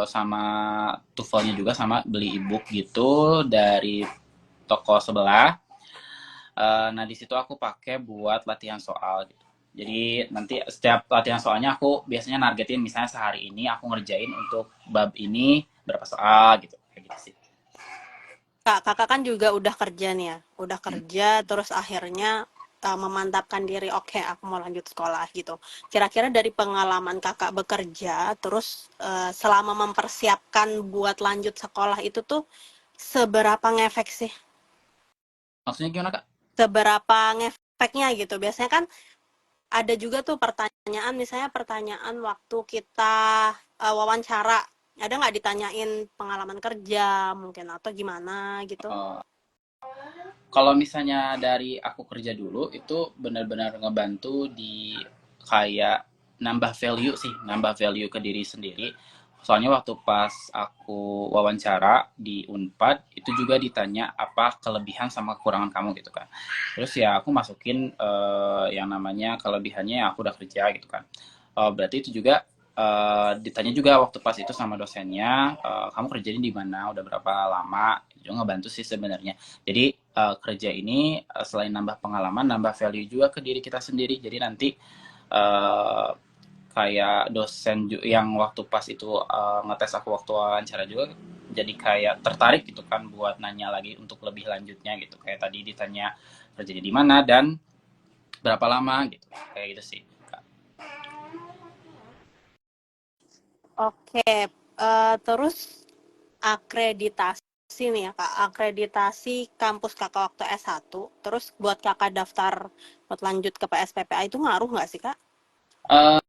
sama TOEFL-nya juga sama beli ebook gitu dari toko sebelah. Nah di situ aku pakai buat latihan soal gitu. Jadi nanti setiap latihan soalnya aku biasanya nargetin misalnya sehari ini aku ngerjain untuk bab ini berapa soal gitu kayak gitu sih. Kakak kan juga udah kerja nih ya, udah kerja terus akhirnya memantapkan diri, oke aku mau lanjut sekolah gitu. Kira-kira dari pengalaman kakak bekerja, terus selama mempersiapkan buat lanjut sekolah itu tuh seberapa ngefek sih? Maksudnya gimana kak? Seberapa ngefeknya gitu? Biasanya kan ada juga tuh pertanyaan, misalnya pertanyaan waktu kita wawancara, ada nggak ditanyain pengalaman kerja mungkin atau gimana gitu? Uh, Kalau misalnya dari aku kerja dulu itu benar-benar ngebantu di kayak nambah value sih, nambah value ke diri sendiri. Soalnya waktu pas aku wawancara di Unpad itu juga ditanya apa kelebihan sama kekurangan kamu gitu kan. Terus ya aku masukin yang namanya kelebihannya yang aku udah kerja gitu kan. Berarti itu juga ditanya juga waktu pas itu sama dosennya, kamu kerjanya di mana, udah berapa lama, itu juga ngebantu sih sebenarnya. Jadi kerja ini selain nambah pengalaman, nambah value juga ke diri kita sendiri. Jadi nanti uh, kayak dosen yang waktu pas itu ngetes aku waktu wawancara juga jadi kayak tertarik gitu kan buat nanya lagi untuk lebih lanjutnya gitu. Kayak tadi ditanya kerjanya di mana dan berapa lama gitu. Kayak gitu sih. Oke, terus akreditasi nih ya Kak, akreditasi kampus Kakak waktu S1, terus buat Kakak daftar buat lanjut ke PSPPA itu ngaruh nggak sih Kak? Uh,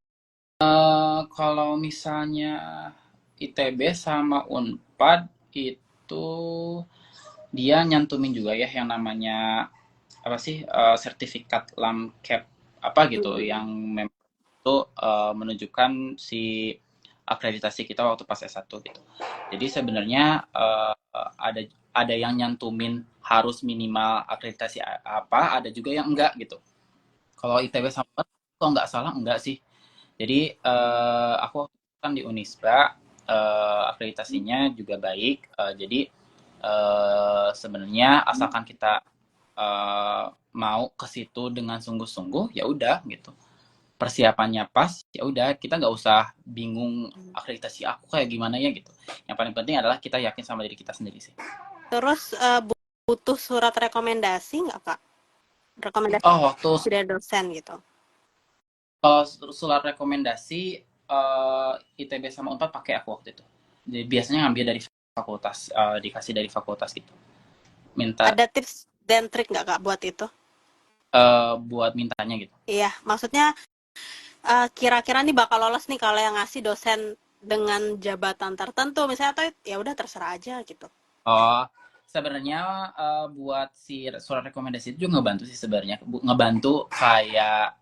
Kalau misalnya ITB sama Unpad itu dia nyantumin juga ya yang namanya apa sih sertifikat LAMCAP apa gitu yang memang itu menunjukkan si akreditasi kita waktu pas S1 gitu. Jadi sebenarnya ada yang nyantumin harus minimal akreditasi apa, ada juga yang enggak gitu. Kalau ITB sama Unpad kalau nggak salah enggak sih. Jadi aku kan di Unisba akreditasinya juga baik. Jadi sebenarnya asalkan kita mau ke situ dengan sungguh-sungguh, ya udah gitu. Persiapannya pas, ya udah kita nggak usah bingung akreditasi aku kayak gimana ya gitu. Yang paling penting adalah kita yakin sama diri kita sendiri sih. Terus butuh surat rekomendasi nggak Kak? Rekomendasi Oh, waktu dari dosen gitu. kalau surat rekomendasi ITB sama Unpad pakai aku waktu itu. Jadi biasanya ngambil dari fakultas, dikasih dari fakultas gitu. Minta Ada tips dan trik nggak Kak buat itu? buat mintanya gitu. Iya, maksudnya kira-kira nih bakal lolos nih kalau yang ngasih dosen dengan jabatan tertentu misalnya atau ya udah terserah aja gitu. Oh, sebenarnya buat si surat rekomendasi itu juga ngebantu sih sebenarnya. Ngebantu kayak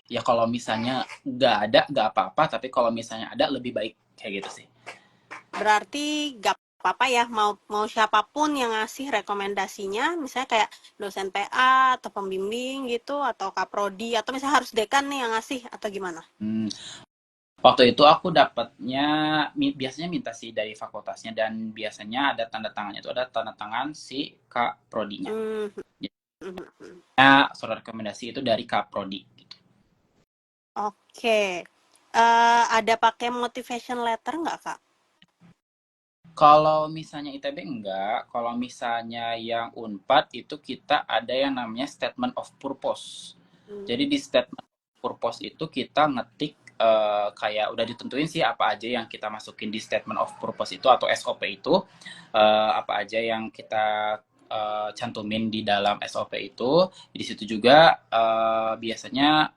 ya kalau misalnya nggak ada nggak apa-apa, tapi kalau misalnya ada lebih baik kayak gitu sih. Berarti gak apa-apa ya mau mau siapapun yang ngasih rekomendasinya misalnya kayak dosen PA atau pembimbing gitu atau kaprodi atau misalnya harus dekan nih yang ngasih atau gimana? Hmm, Waktu itu aku dapatnya biasanya minta sih dari fakultasnya dan biasanya ada tanda tangannya itu ada tanda tangan si Kak Prodinya. Hmm. Jadinya surat rekomendasi itu dari Kak Prodi gitu. Oke. Ada pakai motivation letter nggak, Kak? Kalau misalnya ITB enggak, kalau misalnya yang Unpad itu kita ada yang namanya statement of purpose. Jadi Hmm. di statement of purpose itu kita ngetik kayak udah ditentuin sih apa aja yang kita masukin di statement of purpose itu atau SOP itu apa aja yang kita cantumin di dalam SOP itu. Di situ juga biasanya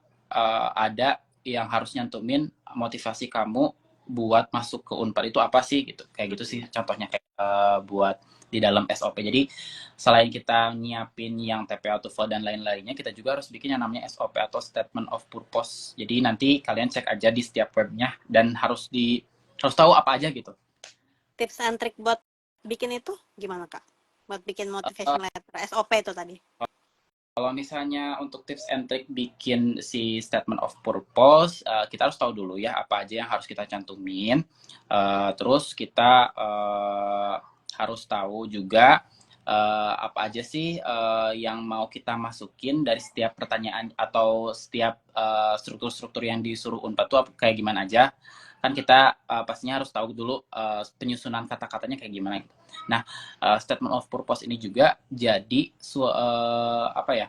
ada yang harus nyantumin motivasi kamu buat masuk ke Unpad itu apa sih gitu. Kayak gitu sih contohnya kayak buat di dalam SOP. Jadi selain kita nyiapin yang TPA TOEFL dan lain-lainnya, kita juga harus bikin yang namanya SOP atau Statement of Purpose. Jadi nanti kalian cek aja di setiap webnya dan harus tahu apa aja gitu. Tips and trick buat bikin itu gimana, Kak? Buat bikin Uh, motivation letter, SOP itu tadi. Kalau misalnya untuk tips and trick bikin si statement of purpose, kita harus tahu dulu ya apa aja yang harus kita cantumin. Terus kita harus tahu juga apa aja sih yang mau kita masukin dari setiap pertanyaan atau setiap struktur-struktur yang disuruh Unpad itu kayak gimana aja. Kan kita pastinya harus tahu dulu penyusunan kata-katanya kayak gimana gitu. Nah, statement of purpose ini juga jadi apa ya?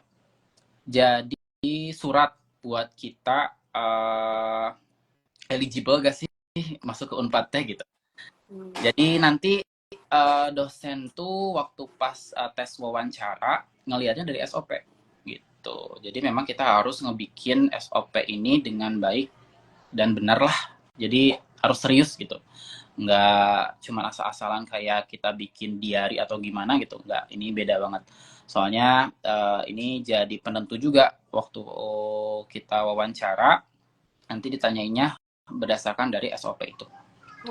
Jadi surat buat kita eligible gak sih masuk ke Unpad teh gitu. Hmm. Jadi nanti dosen tuh waktu pas tes wawancara ngelihatnya dari SOP gitu. Jadi memang kita harus ngebikin SOP ini dengan baik dan benar lah. Jadi harus serius gitu. Nggak cuma asal-asalan kayak kita bikin diary atau gimana gitu. Nggak, ini beda banget. Soalnya ini jadi penentu juga waktu kita wawancara, nanti ditanyainnya berdasarkan dari SOP itu.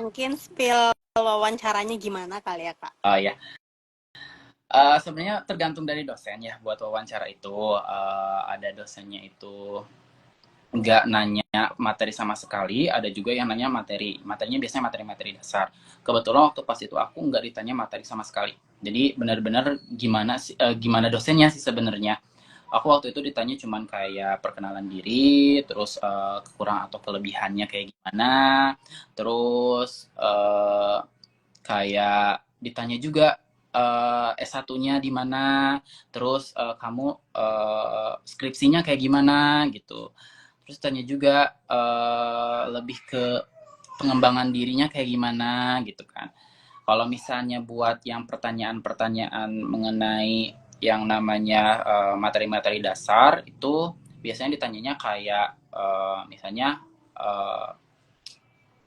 Mungkin spill wawancaranya gimana kali ya, Kak? Ya, sebenarnya tergantung dari dosen ya buat wawancara itu. Ada dosennya itu nggak nanya materi sama sekali, ada juga yang nanya materi. Materinya biasanya materi-materi dasar. Kebetulan waktu pas itu aku nggak ditanya materi sama sekali. Jadi benar-benar gimana dosennya sih sebenarnya. Aku waktu itu ditanya cuman kayak perkenalan diri, terus kekurangan atau kelebihannya kayak gimana, terus kayak ditanya juga S1-nya di mana, terus kamu skripsinya kayak gimana gitu. Terus tanya juga lebih ke pengembangan dirinya kayak gimana gitu kan. Kalau misalnya buat yang pertanyaan-pertanyaan mengenai yang namanya materi-materi dasar itu biasanya ditanyanya kayak misalnya eh,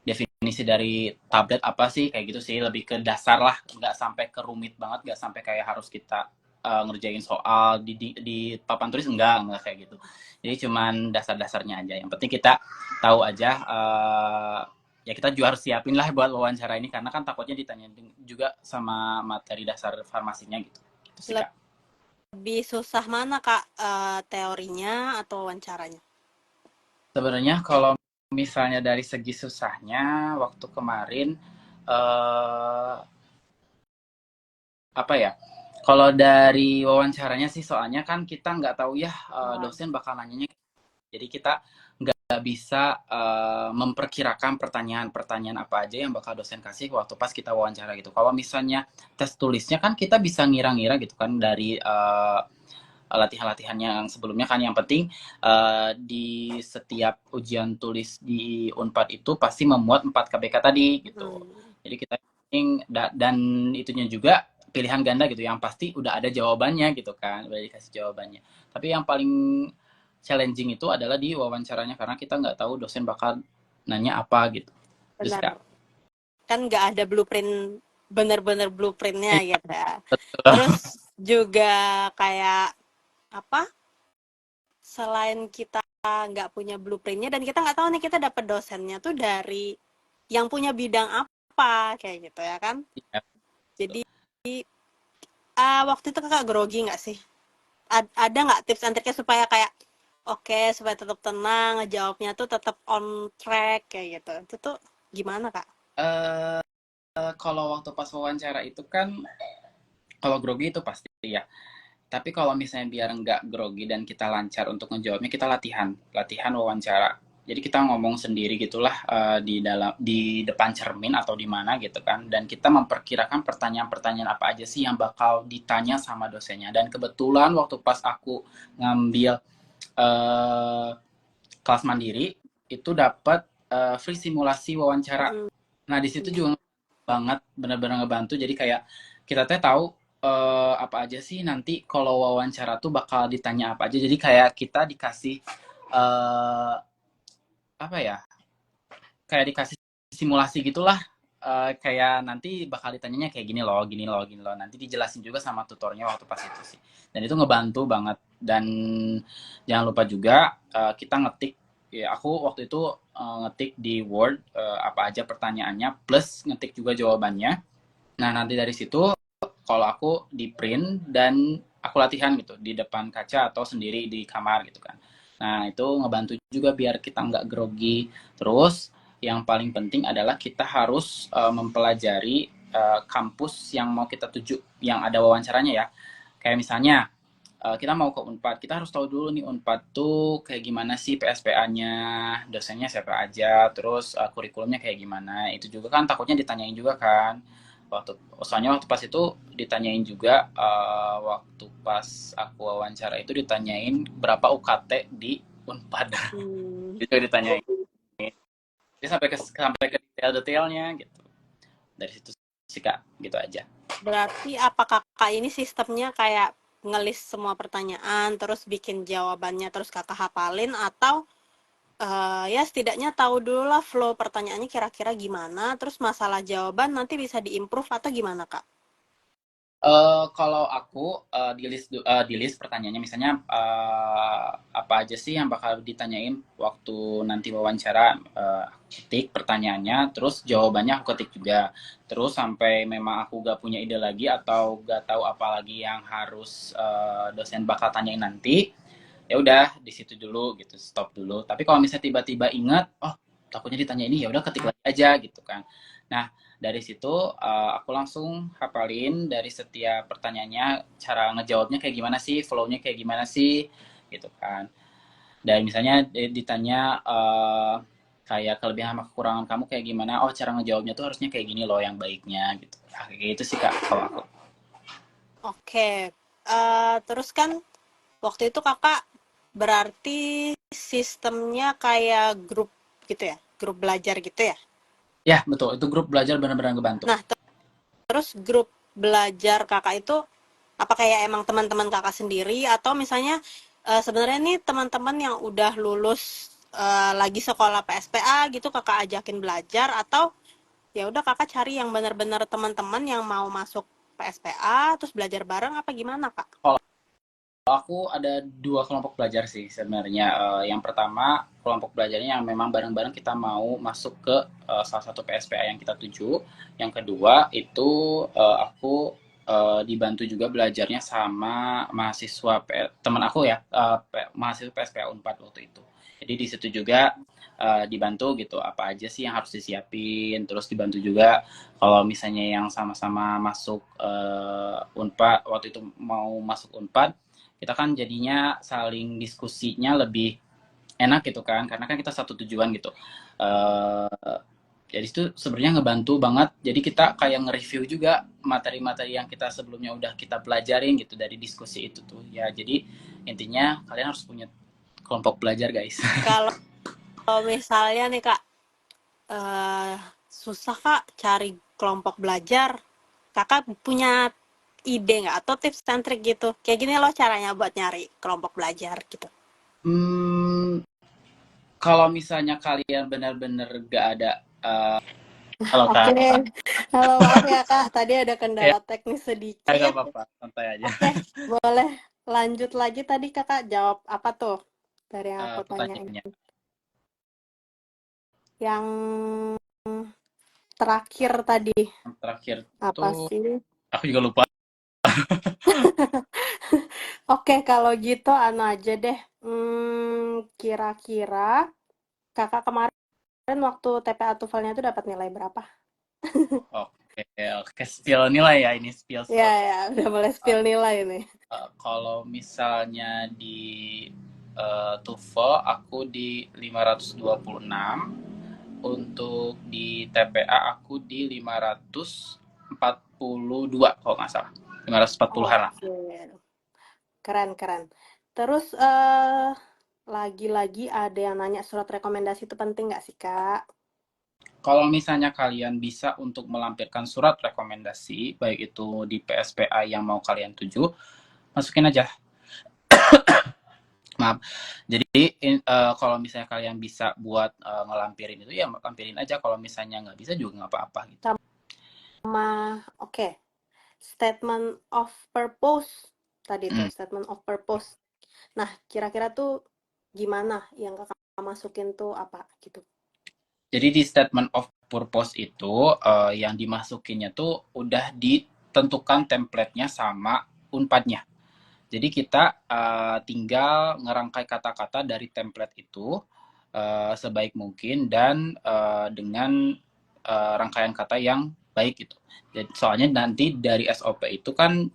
definisi dari tablet apa sih kayak gitu sih, lebih ke dasar lah, nggak sampai ke rumit banget, nggak sampai kayak harus kita ngerjain soal di papan tulis, enggak kayak gitu. Jadi cuman dasar-dasarnya aja, yang penting kita tahu aja ya kita juga harus siapin lah buat wawancara ini karena kan takutnya ditanya juga sama materi dasar farmasinya gitu, gitu sih Kak. Lebih susah mana, Kak? Teorinya atau wawancaranya? Sebenarnya kalau misalnya dari segi susahnya waktu kemarin eh, apa ya, kalau dari wawancaranya sih soalnya kan kita nggak tahu ya Oh. dosen bakal nanyanya, jadi kita nggak bisa memperkirakan pertanyaan-pertanyaan apa aja yang bakal dosen kasih waktu pas kita wawancara gitu. Kalau misalnya tes tulisnya kan kita bisa ngira-ngira gitu kan dari latihan-latihan yang sebelumnya kan, yang penting di setiap ujian tulis di Unpad itu pasti memuat 4 KBK tadi gitu. Hmm. Jadi kita dan itunya juga pilihan ganda gitu yang pasti udah ada jawabannya gitu kan, udah dikasih jawabannya. Tapi yang paling challenging itu adalah di wawancaranya karena kita nggak tahu dosen bakal nanya apa gitu. Terus Benar. Kak. Kan nggak ada blueprint, bener-bener blueprintnya Iya, gitu ya. betul. Terus juga kayak apa? Selain kita nggak punya blueprintnya dan kita nggak tahu nih kita dapat dosennya tuh dari yang punya bidang apa kayak gitu ya kan. Iya, betul. Jadi waktu itu kakak grogi nggak sih? Ada nggak tips and triknya supaya kayak oke supaya tetap tenang, ngejawabnya tuh tetap on track kayak gitu. Itu tuh gimana, Kak? eh kalau waktu pas wawancara itu kan, kalau grogi itu pasti ya. Tapi kalau misalnya biar nggak grogi dan kita lancar untuk ngejawabnya, kita latihan, latihan wawancara. Jadi kita ngomong sendiri gitulah, di depan cermin atau di mana gitu kan, dan kita memperkirakan pertanyaan-pertanyaan apa aja sih yang bakal ditanya sama dosennya. Dan kebetulan waktu pas aku ngambil eh, kelas mandiri itu dapat free simulasi wawancara. Mm-mm. Nah di situ juga banget, benar-benar ngebantu. Jadi kayak kita teh tahu apa aja sih nanti kalau wawancara tuh bakal ditanya apa aja. Jadi kayak kita dikasih eh apa ya? Kayak dikasih simulasi gitulah. Kayak nanti bakal ditanyanya kayak gini loh, gini loh, gini loh. Nanti dijelasin juga sama tutornya waktu pas itu sih. Dan itu ngebantu banget. Dan jangan lupa juga kita ngetik, ya aku waktu itu ngetik di Word apa aja pertanyaannya plus ngetik juga jawabannya. Nah, nanti dari situ kalau aku di print dan aku latihan gitu di depan kaca atau sendiri di kamar gitu kan. Nah, itu ngebantu juga biar kita nggak grogi. Terus yang paling penting adalah kita harus mempelajari kampus yang mau kita tuju, yang ada wawancaranya ya. Kayak misalnya kita mau ke Unpad, kita harus tahu dulu nih Unpad tuh kayak gimana sih PSPA-nya, dosennya siapa aja, terus kurikulumnya kayak gimana. Itu juga kan takutnya ditanyain juga kan. Soalnya waktu pas itu ditanyain juga, waktu pas aku wawancara itu ditanyain berapa UKT di Unpad. Hmm. Itu ditanyain. Jadi sampai ke detail-detailnya gitu. Dari situ sih Kak, gitu aja. Berarti apa kakak ini sistemnya kayak ngelis semua pertanyaan, terus bikin jawabannya, terus kakak hafalin, atau ya setidaknya tahu dulu lah flow pertanyaannya kira-kira gimana, terus masalah jawaban nanti bisa diimprove atau gimana kak? Kalau aku di list pertanyaannya, misalnya apa aja sih yang bakal ditanyain waktu nanti wawancara, aku ketik pertanyaannya, terus jawabannya aku ketik juga. Terus sampai memang aku gak punya ide lagi atau gak tahu apa lagi yang harus dosen bakal tanyain nanti, ya udah di situ dulu gitu, stop dulu. Tapi kalau misalnya tiba-tiba ingat, oh takutnya ditanya ini, ya udah ketik lagi aja gitu kan. Nah dari situ aku langsung hafalin dari setiap pertanyaannya, cara ngejawabnya kayak gimana sih, flow-nya kayak gimana sih gitu kan. Dan misalnya ditanya kayak kelebihan sama kekurangan kamu kayak gimana, oh cara ngejawabnya tuh harusnya kayak gini loh yang baiknya gitu. Nah, kayak gitu sih Kak kalau aku. Oke, terus kan waktu itu kakak berarti sistemnya kayak grup gitu ya, grup belajar gitu ya. Ya betul, itu grup belajar benar-benar ngebantu. Nah, terus grup belajar kakak itu apa kayak emang teman-teman kakak sendiri atau misalnya sebenarnya nih teman-teman yang udah lulus lagi sekolah PSPA gitu kakak ajakin belajar atau ya udah kakak cari yang benar-benar teman-teman yang mau masuk PSPA terus belajar bareng apa gimana kak? Aku ada dua kelompok belajar sih sebenarnya. Yang pertama kelompok belajarnya yang memang bareng-bareng kita mau masuk ke salah satu PSPA yang kita tuju. Yang kedua itu aku dibantu juga belajarnya sama mahasiswa teman aku ya, mahasiswa PSPA Unpad waktu itu. Jadi di situ juga dibantu gitu apa aja sih yang harus disiapin. Terus dibantu juga kalau misalnya yang sama-sama masuk Unpad waktu itu mau masuk Unpad, kita kan jadinya saling diskusinya lebih enak gitu kan, karena kan kita satu tujuan gitu. eh jadi itu sebenarnya ngebantu banget, jadi kita kayak nge-review juga materi-materi yang kita sebelumnya udah kita pelajarin gitu dari diskusi itu tuh ya. Jadi intinya kalian harus punya kelompok belajar guys. Kalau misalnya nih kak eh susah kak cari kelompok belajar, kakak punya ide nggak atau tips and trick gitu kayak gini loh caranya buat nyari kelompok belajar gitu. hmm, Kalau misalnya kalian benar-benar gak ada, kalau Oke, kak, halo maaf ya Kak, tadi ada ya kendala teknis nggak sedikit. apa-apa, santai aja. Oke, boleh lanjut lagi tadi Kakak jawab apa tuh dari yang aku tanyain? Pertanyaannya Yang terakhir tadi yang terakhir apa tuh sih? aku juga lupa. Oke, kalau gitu anu aja deh. Kira-kira kakak kemarin waktu TPA TOEFL-nya itu dapat nilai berapa? Oke, oke, spill nilai ya, ini Ya, spill. ya, udah mulai spill nilai ini. Kalau misalnya di TOEFL aku di 526, untuk di TPA aku di 542 kalau nggak salah. 540-an lah. Oke, keren, keren. Terus, lagi-lagi ada yang nanya surat rekomendasi itu penting nggak sih, Kak? Kalau misalnya kalian bisa untuk melampirkan surat rekomendasi, baik itu di PSPA yang mau kalian tuju, masukin aja. Maaf. Jadi kalau misalnya kalian bisa buat ngelampirin itu ya lampirin aja. Kalau misalnya nggak bisa juga nggak apa-apa gitu. Oke, statement of purpose tadi tuh, Hmm. statement of purpose. Nah, kira-kira tuh gimana yang kakak masukin tuh apa gitu? Jadi di statement of purpose itu yang dimasukinnya tuh udah ditentukan template-nya sama unpadnya. Jadi kita tinggal ngerangkai kata-kata dari template itu sebaik mungkin dan dengan rangkaian kata yang baik gitu. Jadi, soalnya nanti dari SOP itu kan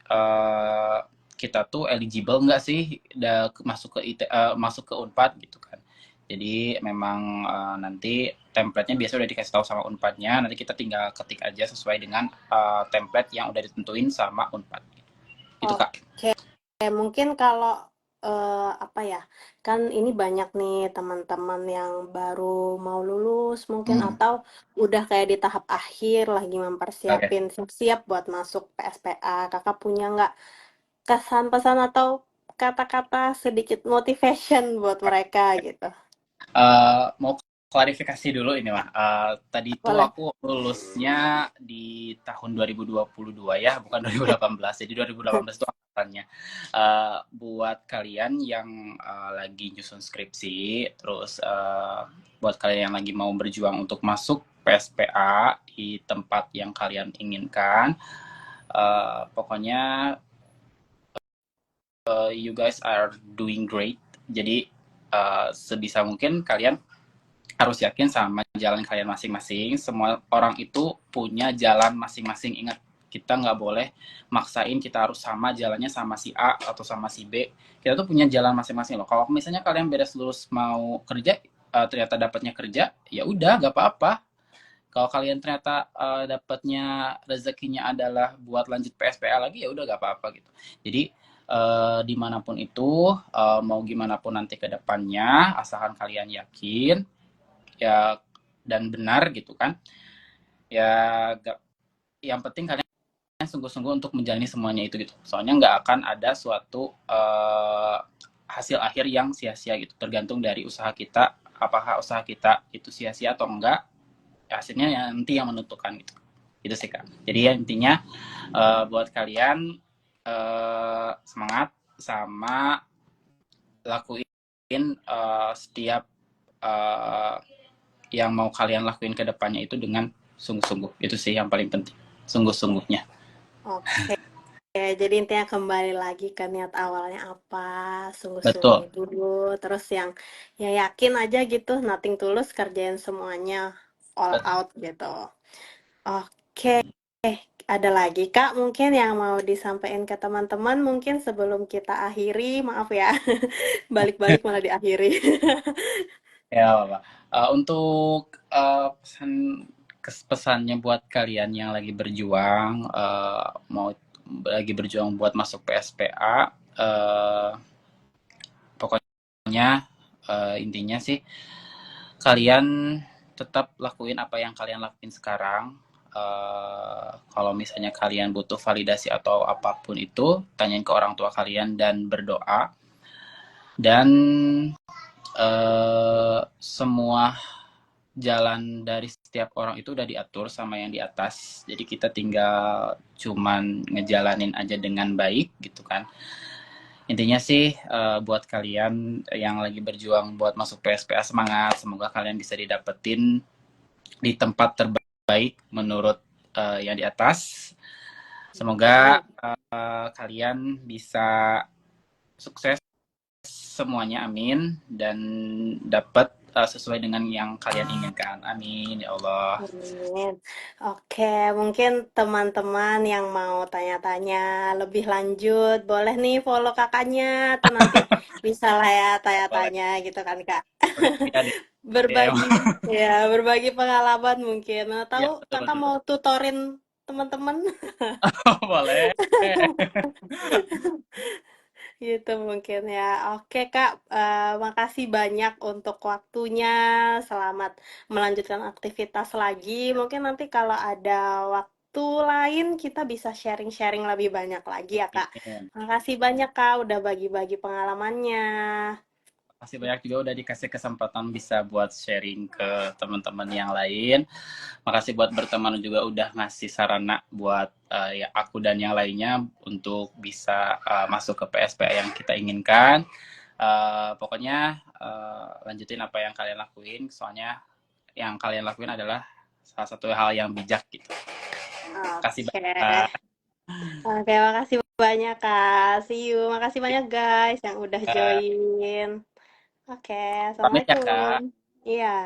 kita tuh eligible nggak sih masuk ke masuk ke Unpad gitu kan. Jadi memang nanti template-nya biasa udah dikasih tahu sama Unpadnya, nanti kita tinggal ketik aja sesuai dengan template yang udah ditentuin sama Unpad. Itu Kak. Oke, mungkin kalau apa ya, kan ini banyak nih teman-teman yang baru mau lulus mungkin Hmm, atau udah kayak di tahap akhir lagi oke. mempersiapin siap-siap buat masuk PSPA. Kakak punya nggak kesan pesan atau kata-kata sedikit motivation buat mereka gitu? Mau klarifikasi dulu ini mah. Tadi itu Boleh. aku lulusnya di tahun 2022 ya, bukan 2018. Jadi 2018 itu angkatannya. Buat kalian yang lagi nyusun skripsi, terus buat kalian yang lagi mau berjuang untuk masuk PSPA di tempat yang kalian inginkan, pokoknya you guys are doing great. Jadi sebisa mungkin kalian harus yakin sama jalan kalian masing-masing. Semua orang itu punya jalan masing-masing. Ingat, kita nggak boleh maksain kita harus sama jalannya sama si A atau sama si B. Kita tuh punya jalan masing-masing loh. Kalau misalnya kalian beres lulus mau kerja, ternyata dapatnya kerja, ya udah nggak apa-apa. Kalau kalian ternyata dapatnya rezekinya adalah buat lanjut PSPA lagi, ya udah nggak apa-apa gitu. Jadi dimanapun itu, mau gimana pun nanti ke depannya, asalkan kalian yakin, ya dan benar gitu kan ya gak, yang penting kalian sungguh-sungguh untuk menjalani semuanya itu gitu, soalnya nggak akan ada suatu hasil akhir yang sia-sia gitu, tergantung dari usaha kita, apakah usaha kita itu sia-sia atau enggak, ya, hasilnya yang nanti yang menentukan gitu. Itu sih Kak, jadi ya intinya buat kalian semangat sama lakuin setiap uh, yang mau kalian lakuin ke depannya itu dengan sungguh-sungguh. Itu sih yang paling penting. Sungguh-sungguhnya. Oke, jadi intinya kembali lagi ke niat awalnya apa, sungguh-sungguh Betul. dulu, terus yang ya yakin aja gitu, nothing tulus kerjain semuanya all Betul. out gitu. Oke, ada lagi Kak mungkin yang mau disampaikan ke teman-teman mungkin sebelum kita akhiri, maaf ya, balik-balik malah diakhiri. Ya, Bapak. Untuk pesannya buat kalian yang lagi berjuang, mau lagi berjuang buat masuk PSPA, pokoknya intinya sih kalian tetap lakuin apa yang kalian lakuin sekarang. Kalau misalnya kalian butuh validasi atau apapun itu, tanyain ke orang tua kalian dan berdoa. Dan semua jalan dari setiap orang itu udah diatur sama yang di atas. Jadi kita tinggal cuman ngejalanin aja dengan baik gitu kan. Intinya sih buat kalian yang lagi berjuang buat masuk PSPA, semangat. Semoga kalian bisa didapetin di tempat terbaik menurut yang di atas. Semoga kalian bisa sukses semuanya, amin, dan dapat sesuai dengan yang kalian inginkan, amin ya Allah. Amin. Oke, mungkin teman-teman yang mau tanya-tanya lebih lanjut, boleh nih follow kakaknya, atau nanti bisa lah ya Boleh, tanya-tanya gitu kan Kak. boleh ya di DM. Berbagi, ya, berbagi pengalaman mungkin. Nah, tahu Ya, betul kakak betul mau betul. tutorin teman-teman Boleh. gitu mungkin ya. Oke Kak, makasih banyak untuk waktunya. Selamat melanjutkan aktivitas lagi. Mungkin nanti kalau ada waktu lain kita bisa sharing-sharing lebih banyak lagi ya Kak. Amin. Makasih banyak Kak udah bagi-bagi pengalamannya. Makasih banyak juga udah dikasih kesempatan bisa buat sharing ke teman-teman yang lain. Makasih buat berteman juga udah ngasih sarana buat ya aku dan yang lainnya untuk bisa masuk ke PSPA yang kita inginkan. Pokoknya lanjutin apa yang kalian lakuin, soalnya yang kalian lakuin adalah salah satu hal yang bijak gitu. Kasih Oke. banyak. Oke, makasih banyak Kak. See you. Makasih banyak guys yang udah join. Oke, Pamit ya Assalamualaikum. Kak. Iya.